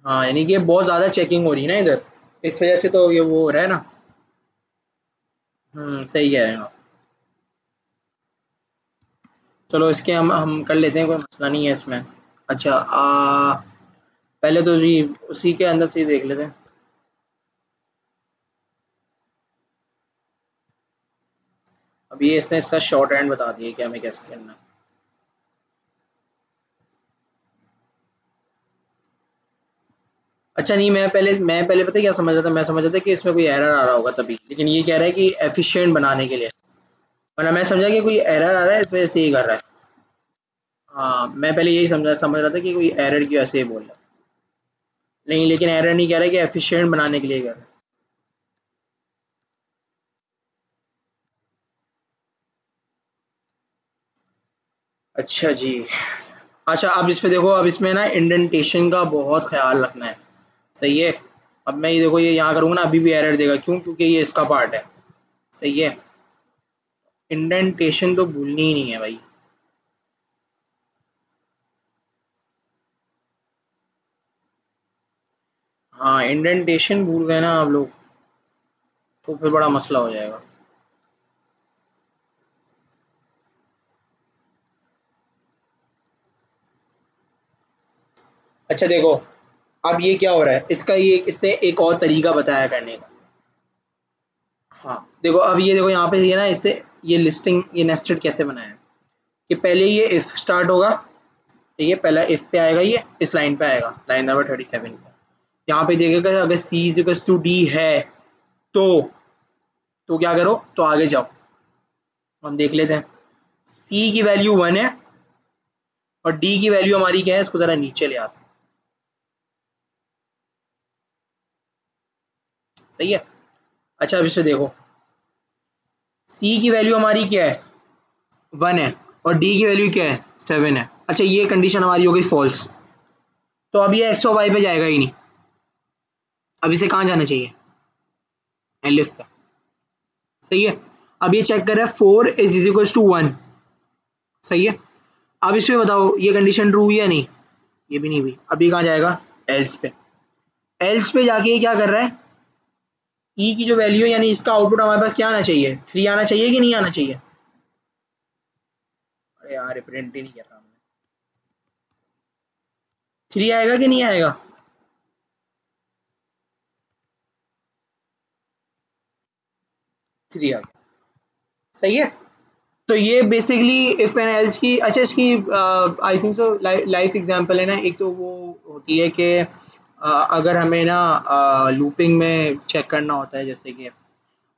हाँ, यानी कि बहुत ज़्यादा चेकिंग हो रही है ना इधर, इस वजह से तो ये वो हो रहा है ना। सही कह रहे हैं आप। चलो इसके हम कर लेते हैं, कोई मसला नहीं है इसमें। अच्छा पहले तो जी उसी के अंदर से ही देख लेते हैं। अब ये इसने इसका शॉर्ट हैंड बता दिया कि हमें कैसे करना है। अच्छा नहीं, मैं पहले पता है क्या समझ रहा था, मैं समझ रहा था कि इसमें कोई एरर आ रहा होगा तभी, लेकिन ये कह रहा है कि एफिशिएंट बनाने के लिए। वरना मैं समझा कि कोई एरर आ रहा है इस वजह से ये कर रहा है। हाँ मैं पहले यही समझ समझ रहा था कि कोई एरर की वजह से ये बोल रहा है। नहीं, लेकिन एरर नहीं कह रहा है कि एफिशिएंट बनाने के लिए कर रहा है। अच्छा जी। अच्छा अब इस पे देखो, अब इसमें ना इंडेंटेशन का बहुत ख्याल रखना है। सही है। अब मैं ये देखो, ये यहाँ करूँगा ना, अभी भी एरर देगा, क्यों? क्योंकि ये इसका पार्ट है। सही है। इंडेंटेशन तो भूलनी ही नहीं है भाई। हाँ इंडेंटेशन भूल गए ना आप लोग, तो फिर बड़ा मसला हो जाएगा। अच्छा देखो, अब ये क्या हो रहा है, इसका ये इससे एक और तरीका बताया करने का। हाँ देखो, अब ये देखो यहाँ पे ये ना, इससे ये लिस्टिंग, ये नेस्टेड कैसे बनाया है कि पहले ये इफ स्टार्ट होगा। ठीक है, पहला इफ पे आएगा, ये इस लाइन पे आएगा, लाइन नंबर 37 पे। यहाँ पे देखेगा अगर सी इज इक्वल टू डी है, तो क्या करो, तो आगे जाओ। हम देख लेते हैं। सी की वैल्यू 1 है और डी की वैल्यू हमारी क्या है, इसको जरा नीचे ले आते हैं। सही है। अच्छा अब इसे देखो, सी की वैल्यू हमारी क्या है, 1 है, और डी की वैल्यू क्या है, 7 है। अच्छा ये कंडीशन हमारी हो गई फॉल्स, तो अब ये एक्स और वाई पे जाएगा ही नहीं। अब इसे कहाँ जाना चाहिए, एलिफ पे। सही है। अब ये चेक कर रहा है 4 इज इक्वल टू 1। सही है। अब इसमें बताओ ये कंडीशन ट्रू हुई या नहीं, ये भी नहीं हुई। अभी कहाँ जाएगा, एल्स पे। एल्स पे जाके ये क्या कर रहा है, ई की जो वैल्यू है, यानी इसका आउटपुट हमारे पास क्या आना चाहिए, 3 आना चाहिए कि नहीं आना चाहिए। अरे यार प्रिंट ही नहीं कर रहा हमने। 3 आएगा कि नहीं आएगा, 3 आ गया। सही है। तो ये बेसिकली इफ एंड एल्स की, अच्छा इसकी I think so life example है ना, एक तो वो होती है कि अगर हमें ना लूपिंग में चेक करना होता है जैसे कि,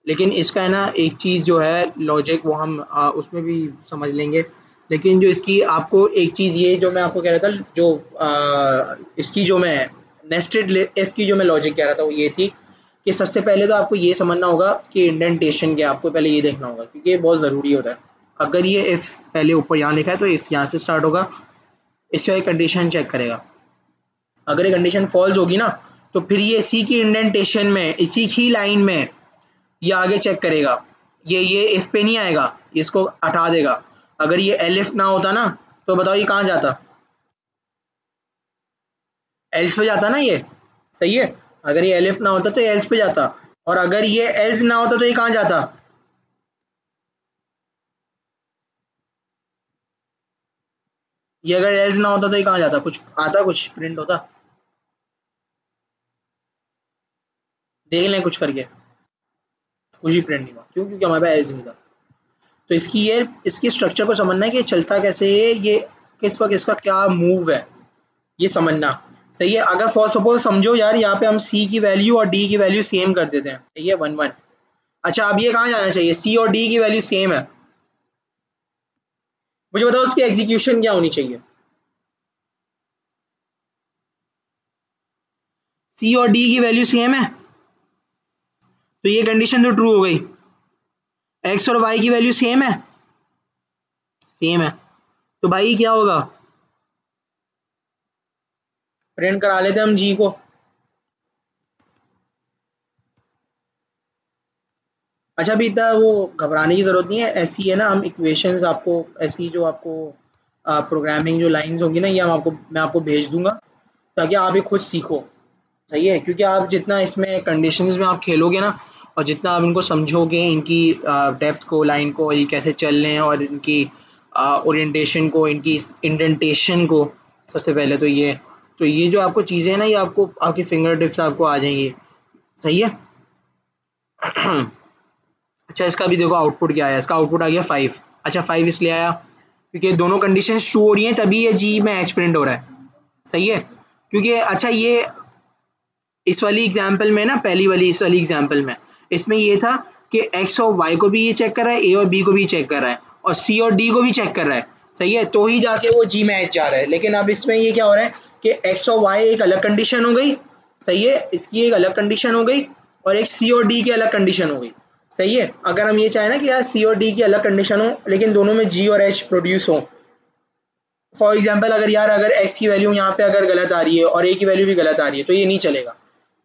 लेकिन इसका है ना एक चीज़ जो है लॉजिक, वो हम उसमें भी समझ लेंगे। लेकिन जो इसकी आपको एक चीज़, ये जो मैं आपको कह रहा था, जो इसकी जो मैं नेस्टेड इफ की जो मैं लॉजिक कह रहा था, वो ये थी कि सबसे पहले तो आपको ये समझना होगा कि इंडेंटेशन क्या, आपको पहले ये देखना होगा, क्योंकि ये बहुत ज़रूरी होता है। अगर ये इफ़ पहले ऊपर यहाँ लिखा है, तो इफ़ यहाँ से स्टार्ट होगा, इससे कंडीशन चेक करेगा। अगर ये कंडीशन फॉल्स होगी ना, तो फिर ये इसी की इंडेंटेशन में, इसी ही लाइन में ये आगे चेक करेगा। ये इफ पे नहीं आएगा, ये इसको हटा देगा। अगर ये एलिफ ना होता ना, तो बताओ ये कहाँ जाता, एल्स पे जाता ना ये। सही है। अगर ये एलिफ ना होता तो ये एल्स पे जाता, और अगर ये एल्स ना होता तो ये कहाँ जाता, ये अगर एल्स ना होता तो ये कहाँ जाता, कुछ आता, कुछ प्रिंट होता। देख लें कुछ करके, कुछ ही प्रिंट नहीं हुआ, क्यों? क्योंकि हमारे पास एल्स नहीं था। तो इसकी ये, इसके स्ट्रक्चर को समझना है कि चलता कैसे है ये, किस वक्त इसका क्या मूव है, ये समझना। सही है। अगर फॉर सपोज समझो यार, यहाँ पे हम सी की वैल्यू और डी की वैल्यू सेम कर देते हैं। सही है, 1 1। अच्छा अब ये कहाँ जाना चाहिए, सी और डी की वैल्यू सेम है, मुझे बताओ उसकी एग्जीक्यूशन क्या होनी चाहिए। सी और डी की वैल्यू सेम है, तो ये कंडीशन तो ट्रू हो गई। एक्स और वाई की वैल्यू सेम है, सेम है, तो भाई क्या होगा, प्रिंट करा लेते हैं हम जी को। अच्छा अभी इतना वो घबराने की ज़रूरत नहीं है, ऐसी है ना, हम इक्वेशंस आपको, ऐसी जो आपको प्रोग्रामिंग जो लाइंस होंगी ना, ये मैं आपको भेज दूंगा, ताकि आप ये खुद सीखो। सही है, क्योंकि आप जितना इसमें कंडीशंस में आप खेलोगे ना, और जितना आप इनको समझोगे, इनकी डेप्थ को, लाइन को, ये कैसे चल रहे हैं, और इनकी ओरिएंटेशन को, इनकी इंडेंटेशन को, सबसे पहले तो ये जो आपको चीज़ें हैं ना, ये आपको आपकी फिंगर टिप्स आपको आ जाएंगी। सही है। अच्छा, इसका भी देखो आउटपुट क्या आया, इसका आउटपुट आ गया 5। अच्छा, 5 इसलिए आया क्योंकि दोनों कंडीशन ट्रू हो रही हैं, तभी ये जी में एक्स प्रिंट हो रहा है। सही है। क्योंकि अच्छा, ये इस वाली एग्जांपल में ना, पहली वाली इस वाली एग्जांपल में, इसमें ये था कि एक्स और वाई को भी ये चेक कर रहा है, ए और बी को भी चेक कर रहा है, और सी और डी को भी चेक कर रहा है। सही है, तो ही जाके वो जी में एच जा रहा है। लेकिन अब इसमें ये क्या हो रहा है कि एक्स और वाई एक अलग कंडीशन हो गई। सही है, इसकी एक अलग कंडीशन हो गई, और एक सी और डी की अलग कंडीशन हो गई। सही है। अगर हम ये चाहें ना कि यार सी और डी की अलग कंडीशन हो, लेकिन दोनों में जी और एच प्रोड्यूस हो। फॉर एग्जाम्पल, अगर एक्स की वैल्यू यहाँ पे अगर गलत आ रही है और ए की वैल्यू भी गलत आ रही है, तो ये नहीं चलेगा।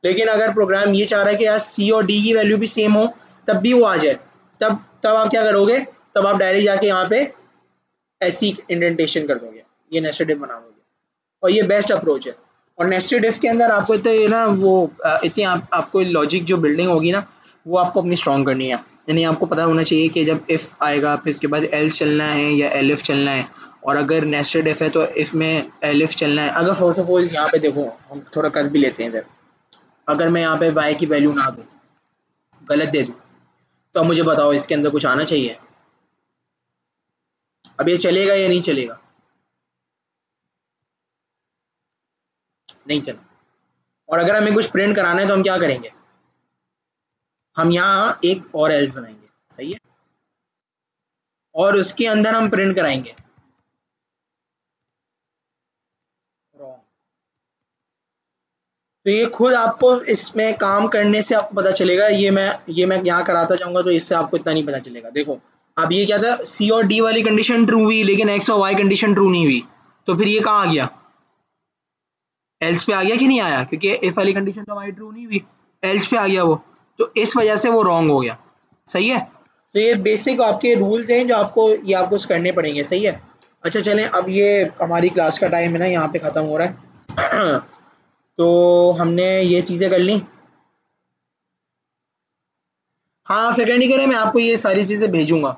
लेकिन अगर प्रोग्राम ये चाह रहा है कि यार सी और डी की वैल्यू भी सेम हो, तब भी वो आ जाए, तब तब आप क्या करोगे, तब आप डायरेक्ट जाके यहाँ पे ऐसी इंडेंटेशन कर दोगे, ये नेस्टेड इफ बना दोगे, और ये बेस्ट अप्रोच है। और नेस्टेड इफ के अंदर आपको तो ये ना वो इतनी आपको लॉजिक जो बिल्डिंग होगी ना, वो आपको अपनी स्ट्रॉन्ग करनी है। यानी आपको पता होना चाहिए कि जब इफ़ आएगा, फिर इसके बाद एल्स चलना है या एलिफ चलना है, और अगर नेस्टेड इफ है तो इफ में एलिफ चलना है। अगर फॉर सपोज यहाँ पे देखो, हम थोड़ा कर भी लेते हैं इधर, अगर मैं यहाँ पे y की वैल्यू ना दूँ, गलत दे दूँ, तो अब मुझे बताओ इसके अंदर कुछ आना चाहिए। अब ये चलेगा या नहीं चलेगा? नहीं चला। और अगर हमें कुछ प्रिंट कराना है तो हम क्या करेंगे, हम यहाँ एक और एल्स बनाएंगे। सही है, और उसके अंदर हम प्रिंट कराएंगे wrong। तो ये खुद आपको इसमें काम करने से आपको पता चलेगा। ये मैं यहाँ कराता जाऊंगा तो इससे आपको इतना नहीं पता चलेगा। देखो, अब ये क्या था, सी और डी वाली कंडीशन ट्रू हुई, लेकिन एक्स और वाई कंडीशन ट्रू नहीं हुई, तो फिर ये कहाँ आ गया, एल्स पे आ गया कि नहीं आया? क्योंकि इफ वाली कंडीशन तो हमारी ट्रू नहीं हुई, एल्स पे आ गया वो, तो इस वजह से वो रॉन्ग हो गया। सही है। तो ये बेसिक आपके रूल्स हैं जो आपको करने पड़ेंगे। सही है। अच्छा चलें, अब ये हमारी क्लास का टाइम है ना, यहाँ पे ख़त्म हो रहा है। तो हमने ये चीज़ें कर ली। हाँ, फिक्र नहीं करें, मैं आपको ये सारी चीज़ें भेजूंगा।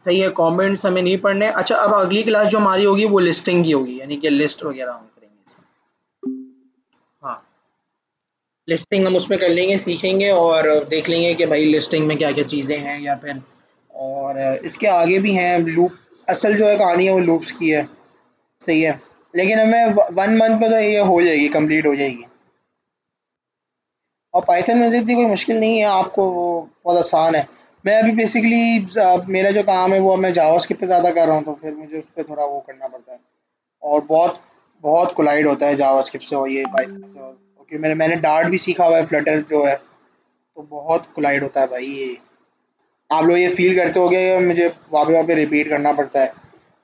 सही है, कमेंट्स हमें नहीं पढ़ने। अच्छा, अब अगली क्लास जो हमारी होगी वो लिस्टिंग की होगी, यानी कि लिस्ट वगैरह हम करेंगे इसमें। हाँ, लिस्टिंग हम उसमें कर लेंगे, सीखेंगे और देख लेंगे कि भाई लिस्टिंग में क्या क्या चीज़ें हैं, या फिर और इसके आगे भी हैं लूप। असल जो है कहानी है वो लूप्स की है। सही है, लेकिन हमें 1 मंथ में तो ये हो जाएगी, कंप्लीट हो जाएगी। और पाइथन में इतनी कोई मुश्किल नहीं है, आपको वो बहुत आसान है। मैं अभी बेसिकली मेरा जो काम है वो मैं जावास्क्रिप्ट पे ज़्यादा कर रहा हूँ, तो फिर मुझे उस पर थोड़ा वो करना पड़ता है। और बहुत बहुत कोलाइड होता है जावास्क्रिप्ट से और ये पाइथन से। और क्योंकि मैंने डार्ट भी सीखा हुआ है, फ्लटर जो है, तो बहुत कोलाइड होता है भाई ये। आप लोग ये फील करते होगे, मुझे वापस वापस रिपीट करना पड़ता है,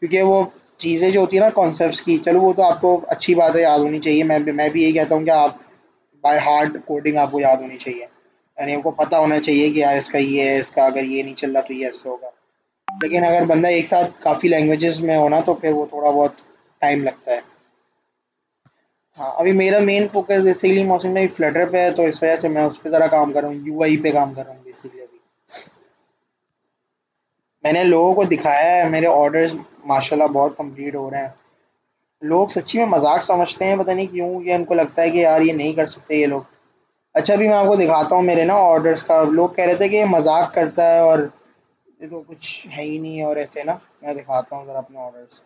क्योंकि वो चीज़ें जो होती है ना कॉन्सेप्ट्स की, चलो वो तो आपको अच्छी बात है, याद होनी चाहिए। मैं भी यही कहता हूँ कि आप बाय हार्ड कोडिंग आपको याद होनी चाहिए, यानी आपको पता होना चाहिए कि यार इसका ये है, इसका अगर ये नहीं चल रहा तो ये ऐसे होगा। लेकिन अगर बंदा एक साथ काफ़ी लैंग्वेजेस में होना तो फिर वो थोड़ा बहुत टाइम लगता है। हाँ, अभी मेरा मेन फोकस बेसिकली मौसम में फ्लटर पे है, तो इस वजह से मैं उस पर ज़रा काम कर रहा हूँ, यूआई पे काम कर रहा हूँ बेसिकली अभी। मैंने लोगों को दिखाया है, मेरे ऑर्डर्स माशाल्लाह बहुत कंप्लीट हो रहे हैं। लोग सच्ची में मजाक समझते हैं, पता नहीं क्यों, ये उनको लगता है कि यार ये नहीं कर सकते ये लोग। अच्छा, अभी मैं आपको दिखाता हूँ मेरे ना ऑर्डर्स का। लोग कह रहे थे कि ये मजाक करता है और ये तो कुछ है ही नहीं, और ऐसे ना मैं दिखाता हूँ ज़रा अपने ऑर्डर्स।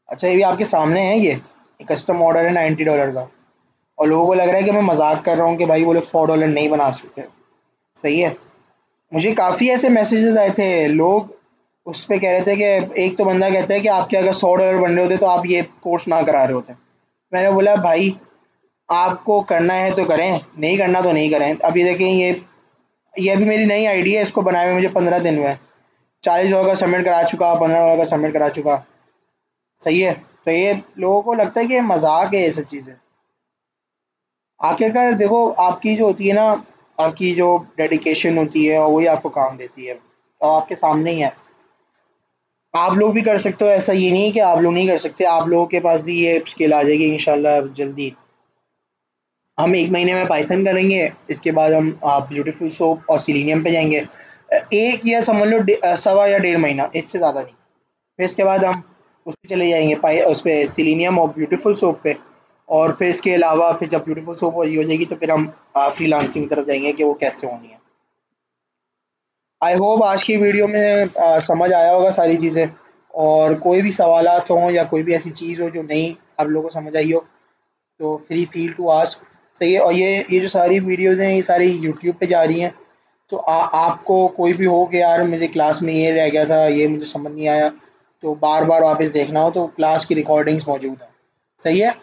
अच्छा, ये भी आपके सामने है, ये कस्टम ऑर्डर है $90 का, और लोगों को लग रहा है कि मैं मजाक कर रहा हूँ कि भाई वो लोग $4 नहीं बना सकते। सही है। मुझे काफ़ी ऐसे मैसेजेस आए थे, लोग उस पे कह रहे थे कि एक तो बंदा कहता है कि आपके अगर $100 बन रहे होते तो आप ये कोर्स ना करा रहे होते। मैंने बोला भाई, आपको करना है तो करें, नहीं करना तो नहीं करें। अभी देखें, ये अभी मेरी नई आईडी है, इसको बनाए हुए मुझे 15 दिन हुए हैं। $40 का सबमिट करा चुका, $15 का सबमिट करा चुका। सही है। तो ये लोगों को लगता है कि मजाक है ये सब चीज़ें। आखिरकार देखो, आपकी जो होती है ना, आपकी जो डेडिकेशन होती है और वही आपको काम देती है, तो आपके सामने ही है। आप लोग भी कर सकते हो, ऐसा ये नहीं है कि आप लोग नहीं कर सकते, आप लोगों के पास भी ये स्किल आ जाएगी इंशाल्लाह जल्दी। हम 1 महीने में पाइथन करेंगे, इसके बाद हम ब्यूटीफुल सोप और सेलेनियम पे जाएँगे। 1 या समझ लो सवा या डेढ़ महीना, इससे ज़्यादा नहीं। फिर इसके बाद हम उस पे चले जाएँगे उस पे सेलेनियम और ब्यूटीफुल सोप पे, और फिर इसके अलावा फिर जब ब्यूटीफुल सोप हो जाएगी तो फिर हम फ्रीलांसिंग की तरफ जाएँगे कि वो कैसे होनी है। आई होप आज की वीडियो में समझ आया होगा सारी चीज़ें, और कोई भी सवालात हों या कोई भी ऐसी चीज़ हो जो नहीं आप लोगों को समझ आई हो तो फ्री फील टू आस्क। सही है, और ये जो सारी वीडियोज़ हैं ये सारी यूट्यूब पे जा रही हैं, तो आपको कोई भी हो कि यार मेरे क्लास में ये रह गया था, ये मुझे समझ नहीं आया, तो बार बार वापस देखना हो तो क्लास की रिकॉर्डिंग्स मौजूद हैं। सही है,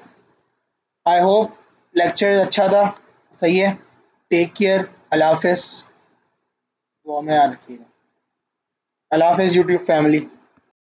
आई होप लेक्चर अच्छा था। सही है, टेक केयर, अल्लाह हाफिज़, दुआ में याद रखिएगा। अल्लाह हाफिज़ यूट्यूब फैमिली।